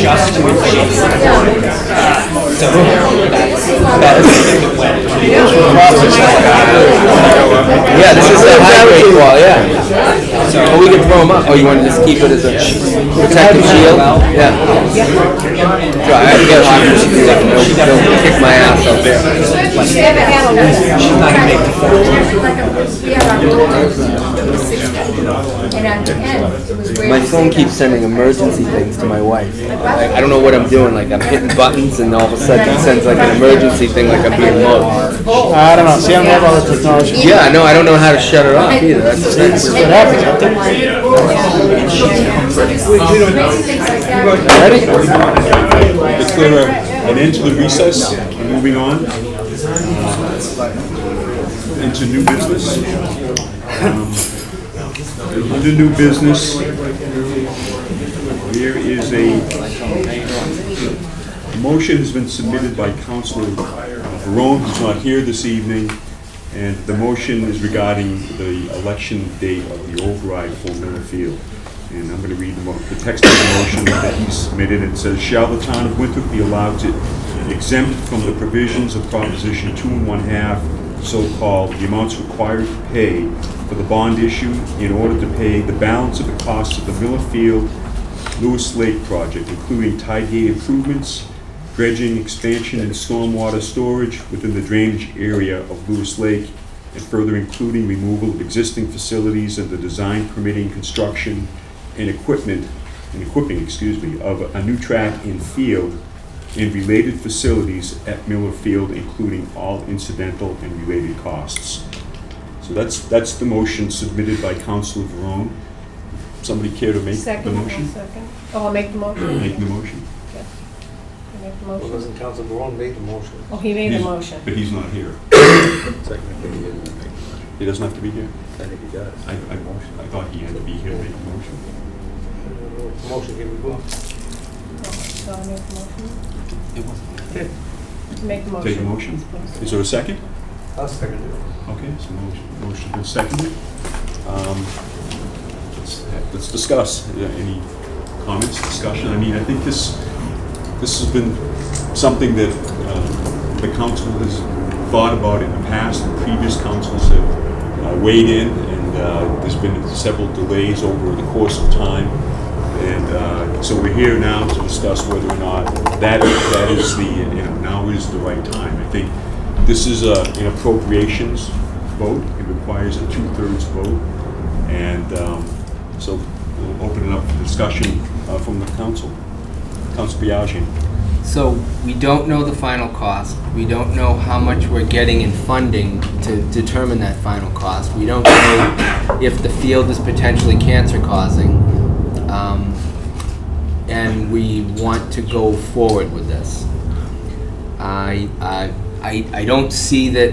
just to adjacent. So that's the way. Yeah, this is a high grade wall, yeah. Oh, we can throw them up. Oh, you want to just keep it as a protective shield? Yeah. So I guess they'll kick my ass up there. She's never had a list. She's not gonna make the 14. And at the end, it was where My you phone say keeps sending emergency things to my wife. Like, I don't know what I'm doing, like I'm hitting buttons and all of a sudden it sends like an emergency thing like I'm being mugged. I don't know, see, I don't have all the technology. Yeah, no, I don't know how to shut it off either. That's the thing. What happens, I think. Ready? Declare an end to the recess, moving on into new business. Under new business, there is a motion has been submitted by Councilor Barone, who's not here this evening, and the motion is regarding the election date of the override for Miller Field. And I'm going to read the text of the motion that he submitted. It says, shall the town of Winthrop be allowed to exempt from the provisions of Proposition 2 1/2, so-called, the amounts required to pay for the bond issue in order to pay the balance of the costs of the Miller Field Lewis Lake project, including tide gate improvements, dredging, expansion, and stormwater storage within the drainage area of Lewis Lake, and further including removal of existing facilities and the design, permitting, construction, and equipping of a new track in field and related facilities at Miller Field, including all incidental and related costs. So that's the motion submitted by Councilor Varone. Somebody care to make the Second, motion? second. Oh, I'll make the motion. Make the motion. I make the Well, motion? doesn't Council Barone make the motion? Oh, he made the He's- motion. But he's not here. He doesn't have to be here? I think he does. I thought he had to be here to make a motion. Motion can be moved. So I make the motion? It wasn't. Make the motion. Take a motion? Is there a second? I'll second it. Okay, so motion been seconded. Let's discuss. Any comments, discussion? I mean, I think this has been something that the council has thought about in the past, and previous councils have weighed in, and there's been several delays over the course of time. And so we're here now to discuss whether or not that is now is the right time. I think this is an appropriations vote. It requires a 2/3 vote. And so we'll open it up for discussion from the council. Council Biagi. So we don't know the final cost. We don't know how much we're getting in funding to determine that final cost. We don't know if the field is potentially cancer causing. And we want to go forward with this. I don't see that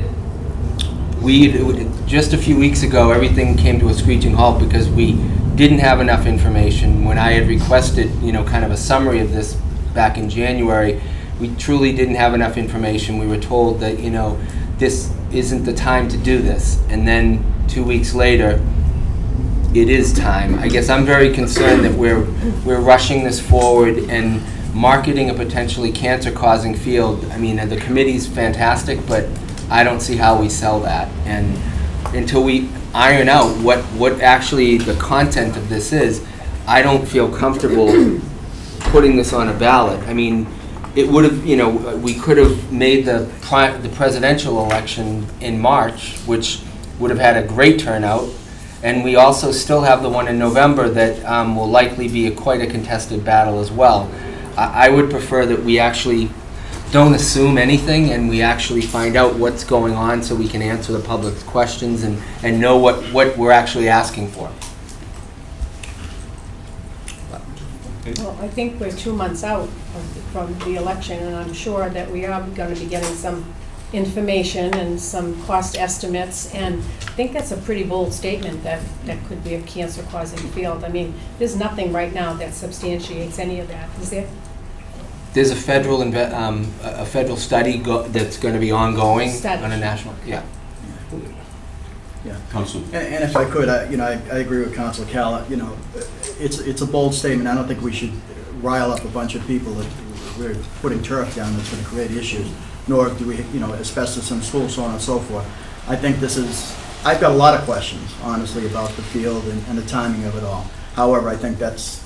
just a few weeks ago, everything came to a screeching halt because we didn't have enough information. When I had requested, kind of a summary of this back in January, we truly didn't have enough information. We were told that, this isn't the time to do this. And then 2 weeks later, it is time. I guess I'm very concerned that we're rushing this forward and marketing a potentially cancer-causing field. I mean, the committee's fantastic, but I don't see how we sell that. And until we iron out what actually the content of this is, I don't feel comfortable putting this on a ballot. I mean, it would have, we could have made the presidential election in March, which would have had a great turnout. And we also still have the one in November that will likely be quite a contested battle as well. I would prefer that we actually don't assume anything and we actually find out what's going on so we can answer the public's questions and know what we're actually asking for. Well, I think we're 2 months out from the election, and I'm sure that we are going to be getting some information and some cost estimates, and I think that's a pretty bold statement that could be a cancer-causing field. I mean, there's nothing right now that substantiates any of that, is there? There's a federal study that's going to be ongoing Study. on a national, yeah. Yeah. Council. And if I could, I agree with Council Calla. It's a bold statement. I don't think we should rile up a bunch of people that we're putting turf down that's going to create issues, nor do we, asbestos in schools, so on and so forth. I think I've got a lot of questions, honestly, about the field and the timing of it all. However, I think that's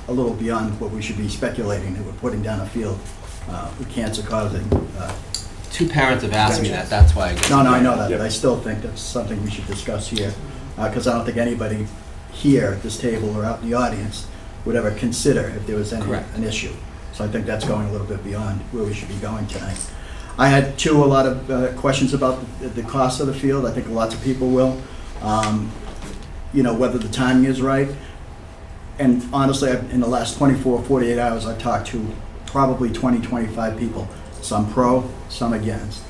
a little beyond what we should be speculating, that we're putting down a field with cancer causing. Two parents have asked me that, that's why I guess. No, I know that, Yep. but I still think that's something we should discuss here, because I don't think anybody here at this table or out in the audience would ever consider if there was an issue. So I think that's going a little bit beyond where we should be going tonight. I had a lot of questions about the cost of the field. I think lots of people will. Whether the timing is right. And honestly, in the last 24, 48 hours, I've talked to probably 20, 25 people. Some pro, some against.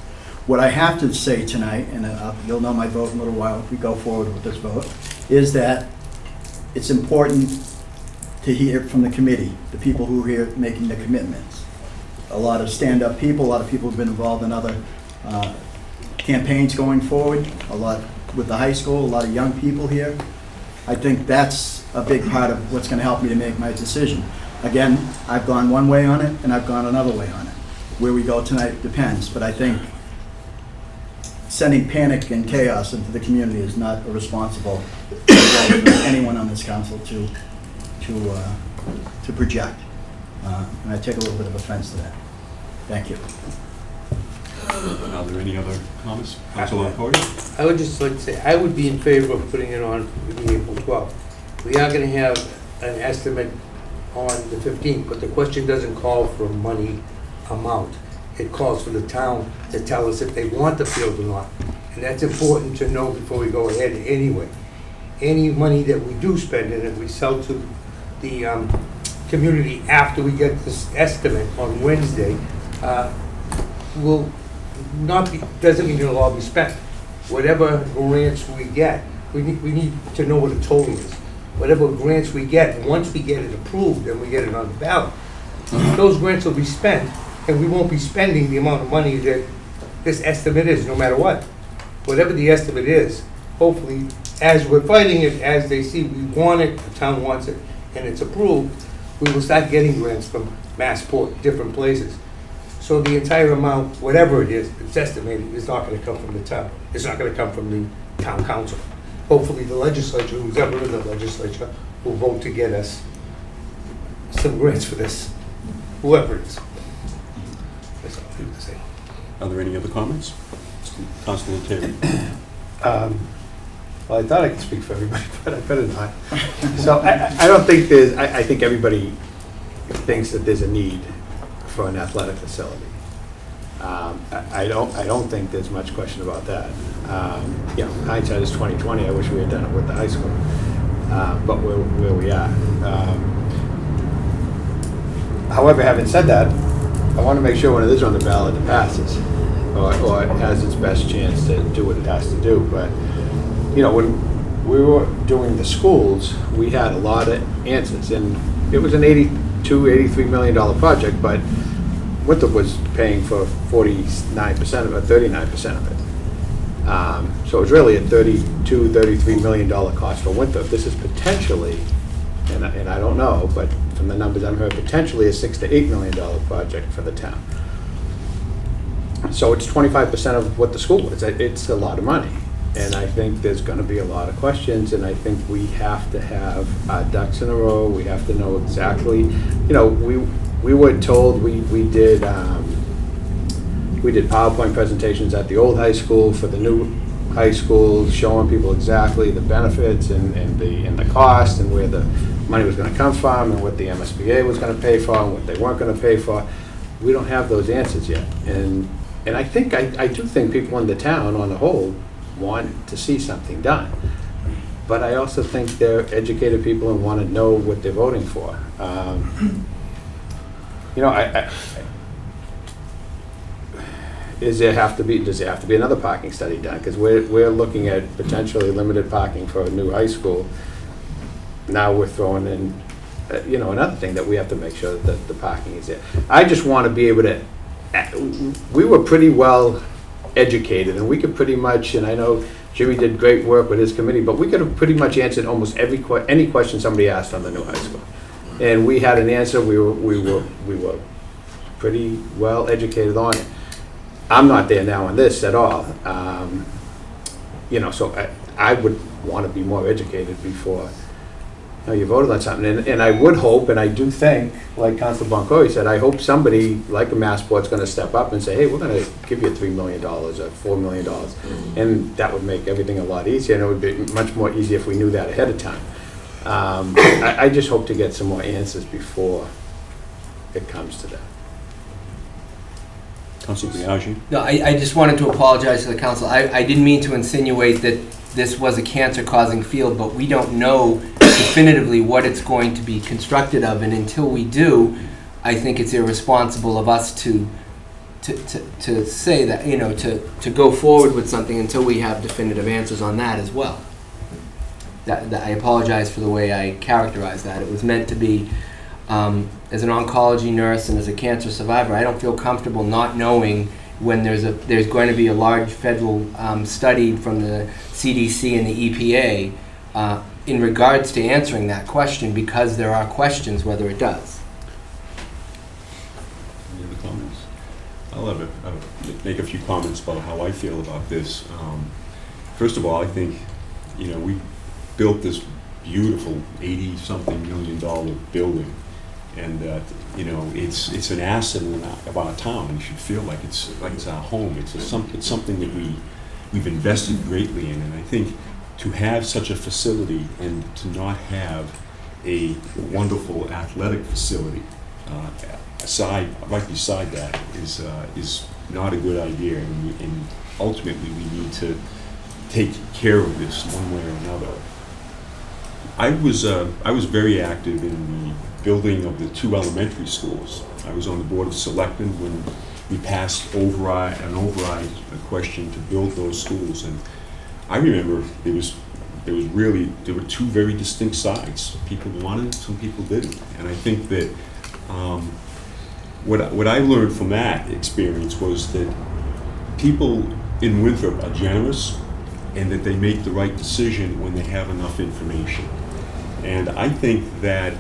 What I have to say tonight, and you'll know my vote in a little while if we go forward with this vote, is that it's important to hear from the committee, the people who are here making the commitments. A lot of stand-up people, a lot of people who've been involved in other campaigns going forward, a lot with the high school, a lot of young people here. I think that's a big part of what's going to help me to make my decision. Again, I've gone one way on it, and I've gone another way on it. Where we go tonight depends, but I think sending panic and chaos into the community is not a responsible for anyone on this council to project. And I take a little bit of offense to that. Thank you. Are there any other comments? Councilor Lepore? I would just like to say, I would be in favor of putting it on the April 12th. We are going to have an estimate on the 15th, but the question doesn't call for money amount. It calls for the town to tell us if they want the field or not. And that's important to know before we go ahead anyway. Any money that we do spend, and if we sell to the community after we get this estimate on Wednesday, will not be, doesn't mean it'll all be spent. Whatever grants we get, we need to know what the total is. Whatever grants we get, once we get it approved and we get it on the ballot, those grants will be spent, and we won't be spending the amount of money that this estimate is, no matter what. Whatever the estimate is, hopefully, as we're fighting it, as they see we want it, the town wants it, and it's approved, we will start getting grants from Massport, different places. So the entire amount, whatever it is, it's estimated, is not gonna come from the town. It's not gonna come from the town council. Hopefully, the legislature, who's ever in the legislature, will vote to get us some grants for this, whoever it is. That's all I have to say. Are there any other comments? Councilor Terry. Well, I thought I could speak for everybody, but I better not. So I don't think there's, I think everybody thinks that there's a need for an athletic facility. I don't think there's much question about that. You know, hindsight is 20/20. I wish we had done it with the high school, but where we are. However, having said that, I want to make sure when it is on the ballot, it passes, or it has its best chance to do what it has to do. But you know, when we were doing the schools, we had a lot of answers, and it was an $83 million project, but Winthrop was paying for 49% of it, 39% of it. So it was really a $33 million cost for Winthrop. This is potentially, and I don't know, but from the numbers I've heard, potentially a $6 to $8 million project for the town. So it's 25% of what the school is. It's a lot of money. And I think there's going to be a lot of questions, and I think we have to have our ducks in a row. We have to know exactly, you know, we were told we did PowerPoint presentations at the old high school for the new high school, showing people exactly the benefits and the cost and where the money was going to come from and what the MSBA was going to pay for and what they weren't going to pay for. We don't have those answers yet, and I think I do think people in the town on the whole want to see something done. But I also think they're educated people and want to know what they're voting for. You know, does there have to be another parking study done? Because we're looking at potentially limited parking for a new high school. Now we're throwing in, you know, another thing that we have to make sure that the parking is there. I just want to be able to, we were pretty well educated, and we could pretty much, and I know Jimmy did great work with his committee, but we could have pretty much answered almost any question somebody asked on the new high school. And we had an answer. We were pretty well educated on it. I'm not there now on this at all. You know, so I would want to be more educated before you voted on something. And I would hope, and I do think, like Councilor Boncory said, I hope somebody like a Massport's going to step up and say, hey, we're going to give you $3 million or $4 million. And that would make everything a lot easier, and it would be much more easy if we knew that ahead of time. I just hope to get some more answers before it comes to that. Councilor Biaggi? No, I just wanted to apologize to the council. I didn't mean to insinuate that this was a cancer-causing field, but we don't know definitively what it's going to be constructed of, and until we do, I think it's irresponsible of us to say that, you know, to go forward with something until we have definitive answers on that as well. That I apologize for the way I characterized that. It was meant to be, as an oncology nurse and as a cancer survivor, I don't feel comfortable not knowing when there's going to be a large federal study from the CDC and the EPA in regards to answering that question, because there are questions whether it does. Any other comments? I'll make a few comments about how I feel about this. First of all, I think, you know, we built this beautiful $80-something million building, and that, you know, it's an asset of our town. We should feel like it's our home. It's something that we've invested greatly in, and I think to have such a facility and to not have a wonderful athletic facility right beside that is not a good idea, and ultimately we need to take care of this one way or another. I was very active in the building of the 2 elementary schools. I was on the Board of Selectmen when we passed an override question to build those schools. And I remember there were 2 very distinct sides. People wanted, some people didn't. And I think that what I learned from that experience was that people in Winthrop are generous and that they make the right decision when they have enough information. And I think that,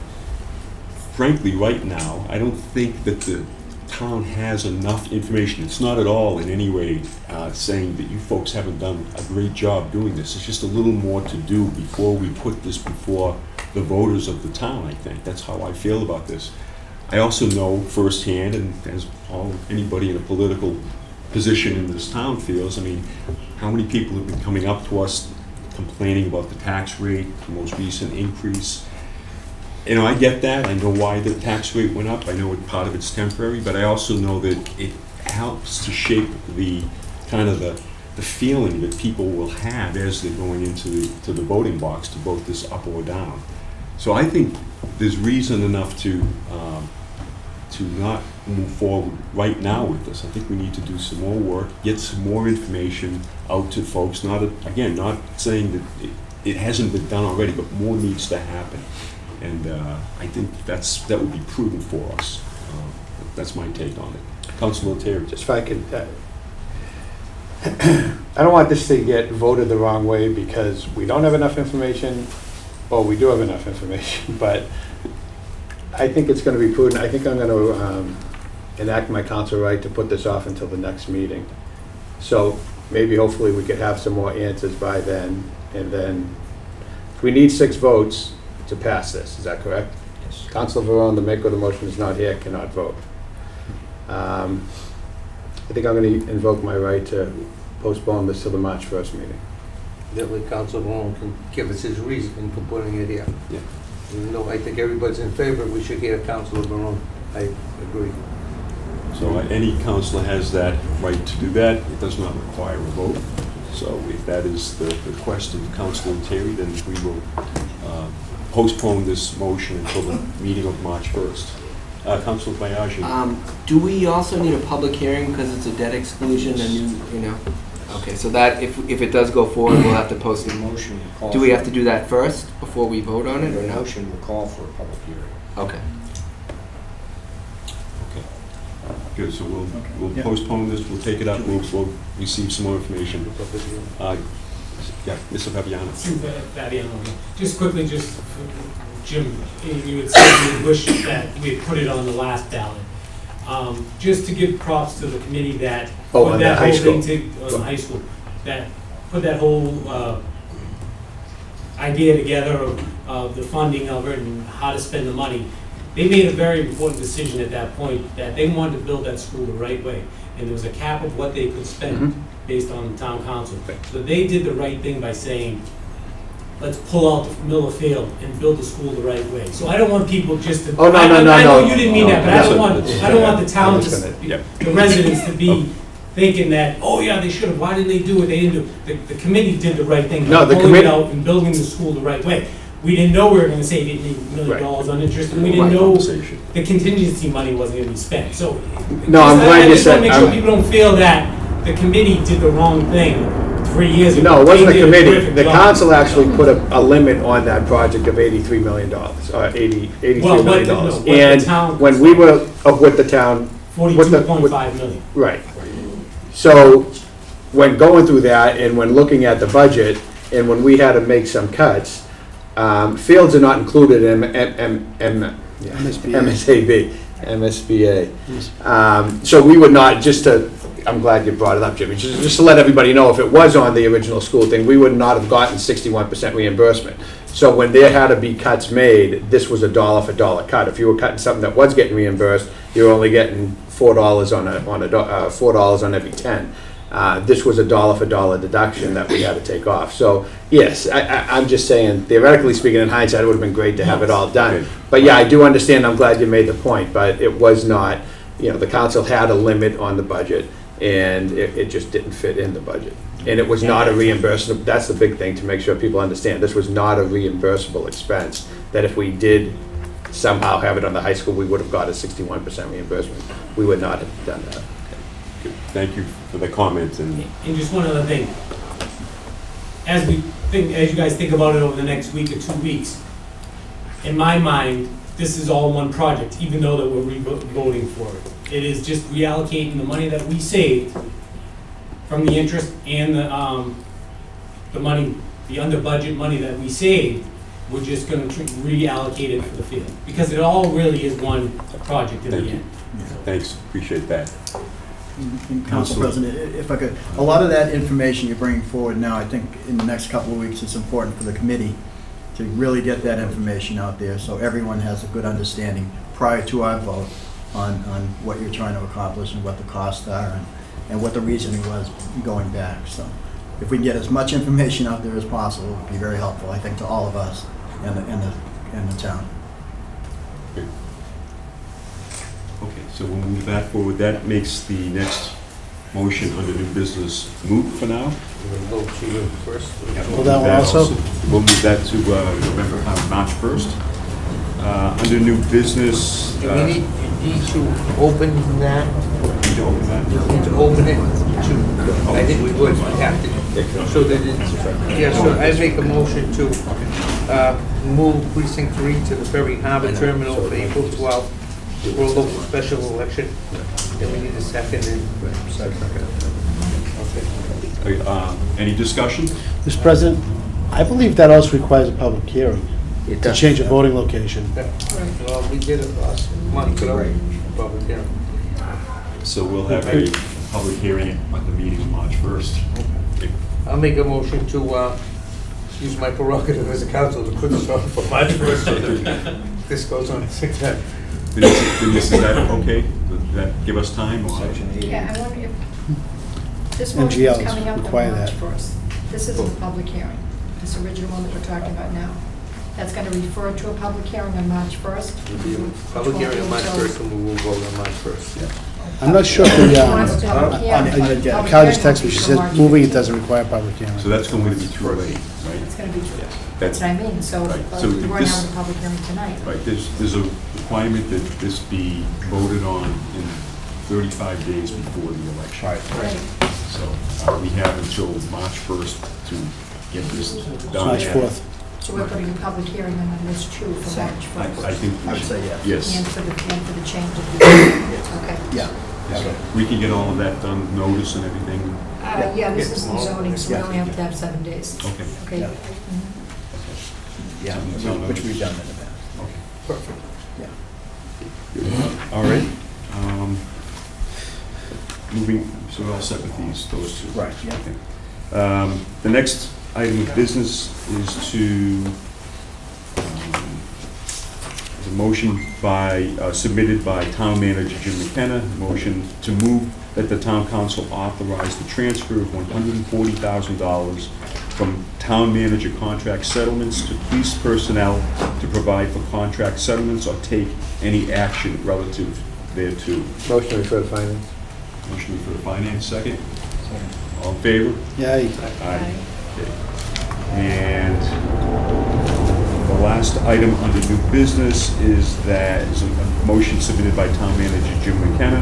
frankly, right now, I don't think that the town has enough information. It's not at all in any way saying that you folks haven't done a great job doing this. It's just a little more to do before we put this before the voters of the town, I think. That's how I feel about this. I also know firsthand, and as anybody in a political position in this town feels, I mean, how many people have been coming up to us complaining about the tax rate, the most recent increase. You know, I get that. I know why the tax rate went up. I know part of it's temporary, but I also know that it helps to shape the kind of the feeling that people will have as they're going into the voting box to vote this up or down. So I think there's reason enough to not move forward right now with this. I think we need to do some more work, get some more information out to folks. Not saying that it hasn't been done already, but more needs to happen. And I think that would be prudent for us. That's my take on it. Councilor Terry. Just if I could, I don't want this to get voted the wrong way because we don't have enough information, or we do have enough information, but I think it's going to be prudent. I think I'm going to enact my council right to put this off until the next meeting. So maybe hopefully we could have some more answers by then, and then we need 6 votes to pass this. Is that correct? Yes. Councilor Varone, the maker of the motion, is not here, cannot vote. I think I'm going to invoke my right to postpone this till the March 1st meeting. That way Council Malone can give us his reason for putting it here. Yeah. Even though I think everybody's in favor, we should hear Councilor Malone. I agree. So any councilor has that right to do that. It does not require a vote. So if that is the request of Councilor Terry, then we will postpone this motion until the meeting of March 1st. Councilor Bayaji. Do we also need a public hearing because it's a debt exclusion and you know? Okay, so that if it does go forward, we'll have to post it. Motion will call Do we for- have to do that first before we vote on it or The no? motion will call for a public hearing. Okay. Okay. Good, so we'll postpone this, we'll take it up, we'll receive some more information. Yeah, Mr. Fabiano. Fabiano, just quickly, Jim, you had said you wish that we had put it on the last ballot. Just to give props to the committee that put that whole thing on the high school, that put that whole idea together of the funding of it and how to spend the money. They made a very important decision at that point that they wanted to build that school the right way. And there was a cap of what they could spend based on the town council. So they did the right thing by saying, let's pull out the Miller Field and build the school the right way. So I don't want people just to. Oh, no, no, no, I know no. you didn't mean that, but I don't want the town the residents to be thinking that, oh yeah, they should have, why didn't they do it? They didn't do it. The committee did the right thing. No, by the pulling committee- it out and building the school the right way. We didn't know we were gonna save $8 million on interest, and we Right. didn't know Conversation. the contingency money wasn't gonna be spent, so. No, I'm glad you said- I just wanna make sure people don't feel that the committee did the wrong thing 3 years ago. No, it wasn't They the did a committee. terrific The job. council actually put a limit on that project of $83 million, $83 Well, million. what the And town- when we were, with the town. with the- 42.5 million. Right. So when going through that and when looking at the budget and when we had to make some cuts, fields are not included in MSBA. So we would not, I'm glad you brought it up, Jimmy, just to let everybody know, if it was on the original school thing, we would not have gotten 61% reimbursement. So when there had to be cuts made, this was a dollar for dollar cut. If you were cutting something that was getting reimbursed, you were only getting $4 $4 on every 10. This was a dollar for dollar deduction that we had to take off. So yes, I'm just saying, theoretically speaking, in hindsight, it would have been great to have it all done. Okay. But yeah, I do understand, I'm glad you made the point, but it was not, the council had a limit on the budget, and it just didn't fit in the budget. And it was not a reimbursable, that's the big thing to make sure people understand. This was not a reimbursable expense, that if we did somehow have it on the high school, we would have got a 61% reimbursement. We would not have done that. Good. Thank you for the comment, and And just one other thing. As you guys think about it over the next week or 2 weeks, in my mind, this is all one project, even though that we're voting for it. It is just reallocating the money that we saved from the interest and the money, the under budget money that we saved. We're just gonna reallocate it for the field, because it all really is one project in the thank you. end. Thanks, appreciate that. And Council Councilor. President, if I could, a lot of that information you're bringing forward now, I think in the next couple of weeks, it's important for the committee to really get that information out there so everyone has a good understanding prior to our vote on what you're trying to accomplish and what the costs are and what the reasoning was going back. So if we can get as much information out there as possible, it would be very helpful, I think, to all of us and the town. Okay, so we'll move that forward. That makes the next motion under new business moot for now. We'll vote to you first. Yeah, we'll Well, that move one also? We'll move that to November, March 1st. Under new business. Do we need to open that? Need to open that? Need to open it to, I think we would have to, so that it's, yeah, so I make a motion to move precinct 3 to the Ferry Harbor Terminal for April 12th for a local special election. Then we need a second and. Any discussion? Mr. President, I believe that also requires a public hearing to change a voting location. Well, we did it last month, but I public hearing. So we'll have a public hearing at the meeting on March 1st. I'll make a motion to use my prerogative as a council to put this on for March 1st, so that this goes on at 6 times. Denise, is that okay? Does that give us time? Or? Yeah, I wonder if this NGLs motion is coming up on require March that. 1st. This isn't a public hearing, this original one that we're talking about now. That's going to refer to a public hearing on March 1st. Public hearing on March 1st, and we will vote on March 1st. I'm not sure if the, Public Cal just hearing texted me, she till said March moving it 15th. doesn't require public hearing. So that's going to be too late, right? It's going to be true. That's That's what I mean, so right. but So we weren't this- having a public hearing tonight. Right, there's a requirement that this be voted on in 35 days before the election. Right. So we have until March 1st to get this done. March 4th. So we're putting a public hearing on this too for March 1st. I think we I would should. say yes. Yes. And for the change of the, okay. Yeah. So we can get all of that done, notice and everything. Yeah, this is zoning, so we only have to have 7 days. Okay. Okay. Yeah. Mhm. Yeah, which we've done in the past. Okay. Perfect. Yeah. All right. Moving, so we're all set with those two. Right, yeah. Okay. The next item of business is is a motion submitted by Town Manager Jim McKenna, motion to move that the Town Council authorize the transfer of $140,000 from Town Manager contract settlements to police personnel to provide for contract settlements or take any action relative thereto. Motion refer to finance. Motion for finance, second. All in favor? Yay. Aye. Okay. And the last item under new business is a motion submitted by Town Manager Jim McKenna.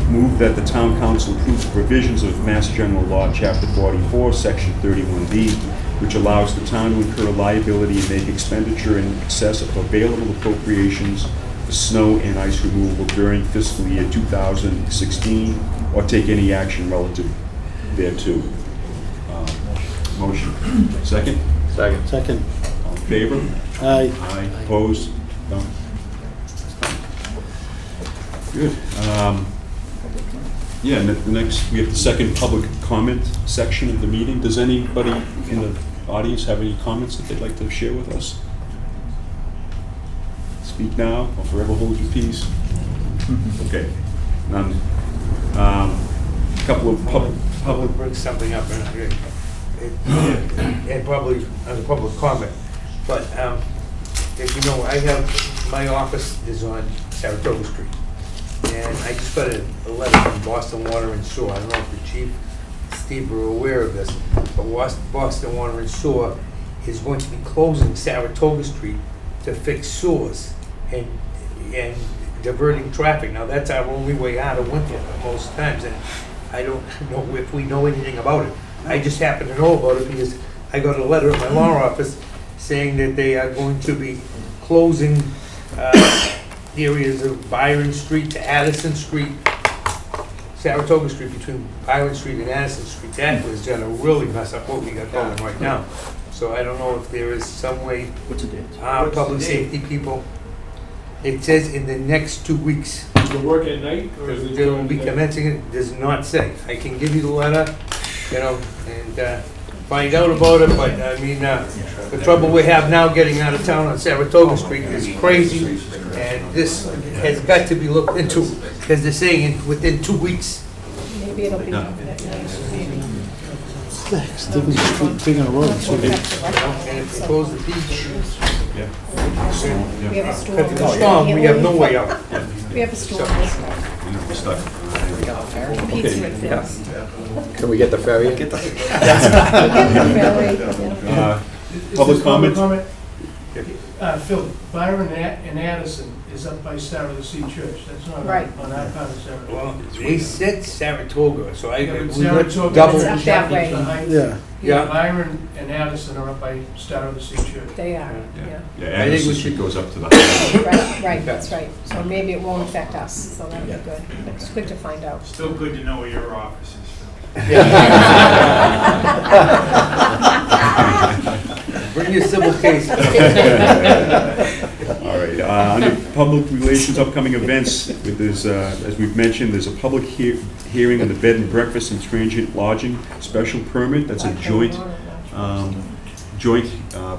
Move that the Town Council approve the provisions of Mass General Law, Chapter 44, Section 31D, which allows the town to incur liability and make expenditure in excess of available appropriations for snow and ice removal during fiscal year 2016, or take any action relative thereto. Motion. Second? Second. Second. All in favor? Aye. Aye. Opposed? No. Good. Yeah, and the next, we have the second public comment section of the meeting. Does anybody in the audience have any comments that they'd like to share with us? Speak now or forever hold your peace. Okay. None. Couple of Public brings something up, and probably as a public comment, but as you know, my office is on Saratoga Street, and I just got a letter from Boston Water and Sewer. I don't know if the chief, Steve, are aware of this, but Boston Water and Sewer is going to be closing Saratoga Street to fix sewers and diverting traffic. Now, that's our only way out of Winthrop most times, and I don't know if we know anything about it. I just happen to know about it because I got a letter at my law office saying that they are going to be closing areas of Byron Street to Addison Street, Saratoga Street, between Byron Street and Addison Street. That was gonna really mess up what we got going right now. So I don't know if there is some way. What's the date? Public safety people, it says in the next 2 weeks. Is it work at night, or is it? They will be commencing, it does not say. I can give you the letter, and find out about it, but I mean, the trouble we have now getting out of town on Saratoga Street is crazy, and this has got to be looked into, because they're saying within 2 weeks. Maybe it'll be. Taking a road. And if they close the beach, We have a storm. cut the storm, we have no way out. We have a storm. We're stuck. Pizza at Phil's. Can we get the ferry? Public comment? Phil, Byron and Addison is up by Star of the Sea Church. That's not Right. on our part of Saratoga. Well, they said Saratoga, so I, Yeah, but we Saratoga double is up that way. behind- Yeah. Yeah. Byron and Addison are up by Star of the Sea Church. They are, Yeah, I think Addison we Street should- goes up to the high. Right, that's right. So maybe it won't affect us, so that'll be good. It's good to find out. Still good to know where your office is, Phil. Bring your civil case. All right, under public relations, upcoming events, with this, as we've mentioned, there's a public hearing on the bed and breakfast and transient lodging special permit. That's a joint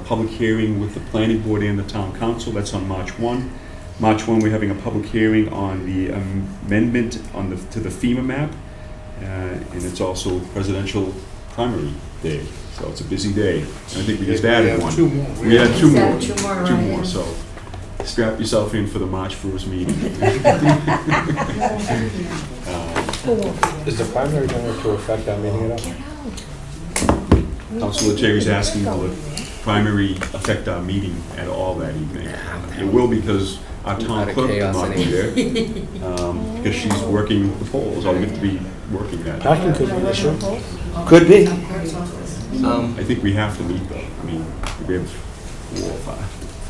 public hearing with the planning board and the town council. That's on March 1. March 1, we're having a public hearing on the amendment to the FEMA map, and it's also presidential primary day, so it's a busy day. I think we just added one. We had two more. Two more, so strap yourself in for the March 1st meeting. Is the primary going to affect our meeting at all? Councilor Terry's asking, will the primary affect our meeting at all that evening? It will, because our town clerk will not be there, because she's working the polls, or we have to be working that. Parking could be an issue. Could be. I think we have to meet though. I mean, we have 4 or 5.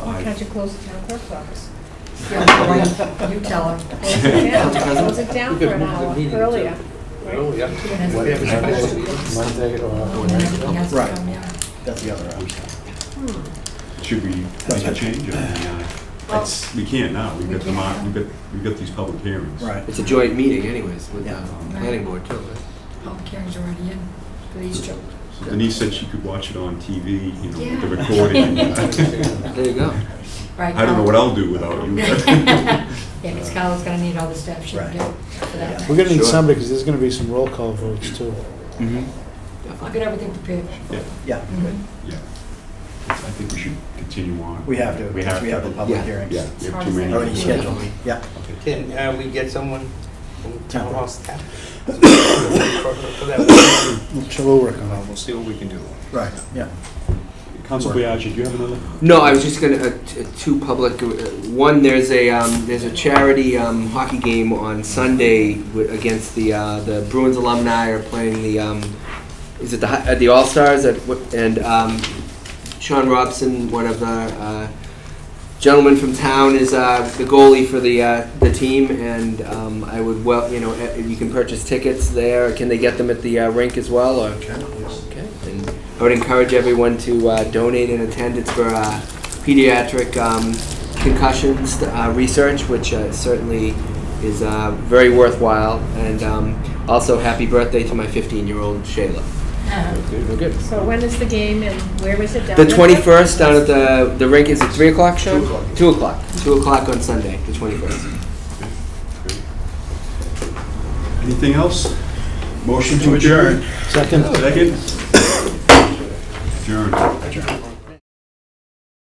Why can't you close the town clerk's office? You tell her. Close it down for an hour earlier. Oh, yeah. Monday or Wednesday? Right. That's the other option. Should we make a change? We can't now. We've got these public hearings. Right. It's a joint meeting anyways with the Yeah. planning board too. Public hearings are already in for these two. So Denise said she could watch it on TV, with the recording. There you go. Right. I don't know what I'll do without you. Yeah, because Carla's gonna need all the stuff she can get for that. We're gonna need Sure. somebody, because there's gonna be some roll call votes too. I'll get everything prepared. Yeah, Yeah. I think we should continue on. we have to, because we have the public Yeah. hearings. Yeah, we have too many. Already scheduled, yeah. Can we get someone from town hall staff? For that? We'll work on it. We'll see what we can do. Right, yeah. Council Biagi, do you have another? No, I was just gonna, two public, one, there's a charity hockey game on Sunday against the Bruins alumni are playing the, is it at the All-Stars and Sean Robson, one of the gentlemen from town, is the goalie for the team, and I would, you can purchase tickets there. Can they get them at the rink as well, or? Okay. And I would encourage everyone to donate and attend. It's for pediatric concussions research, which certainly is very worthwhile. And also, happy birthday to my 15-year-old Shayla. We're good. So when is the game and where is it? Down The there? 21st down at the rink. Is it 3 o'clock, Sean? 2 o'clock. 2 o'clock on Sunday, the 21st. Anything else? Motion to adjourn. Second. Second? Adjourn.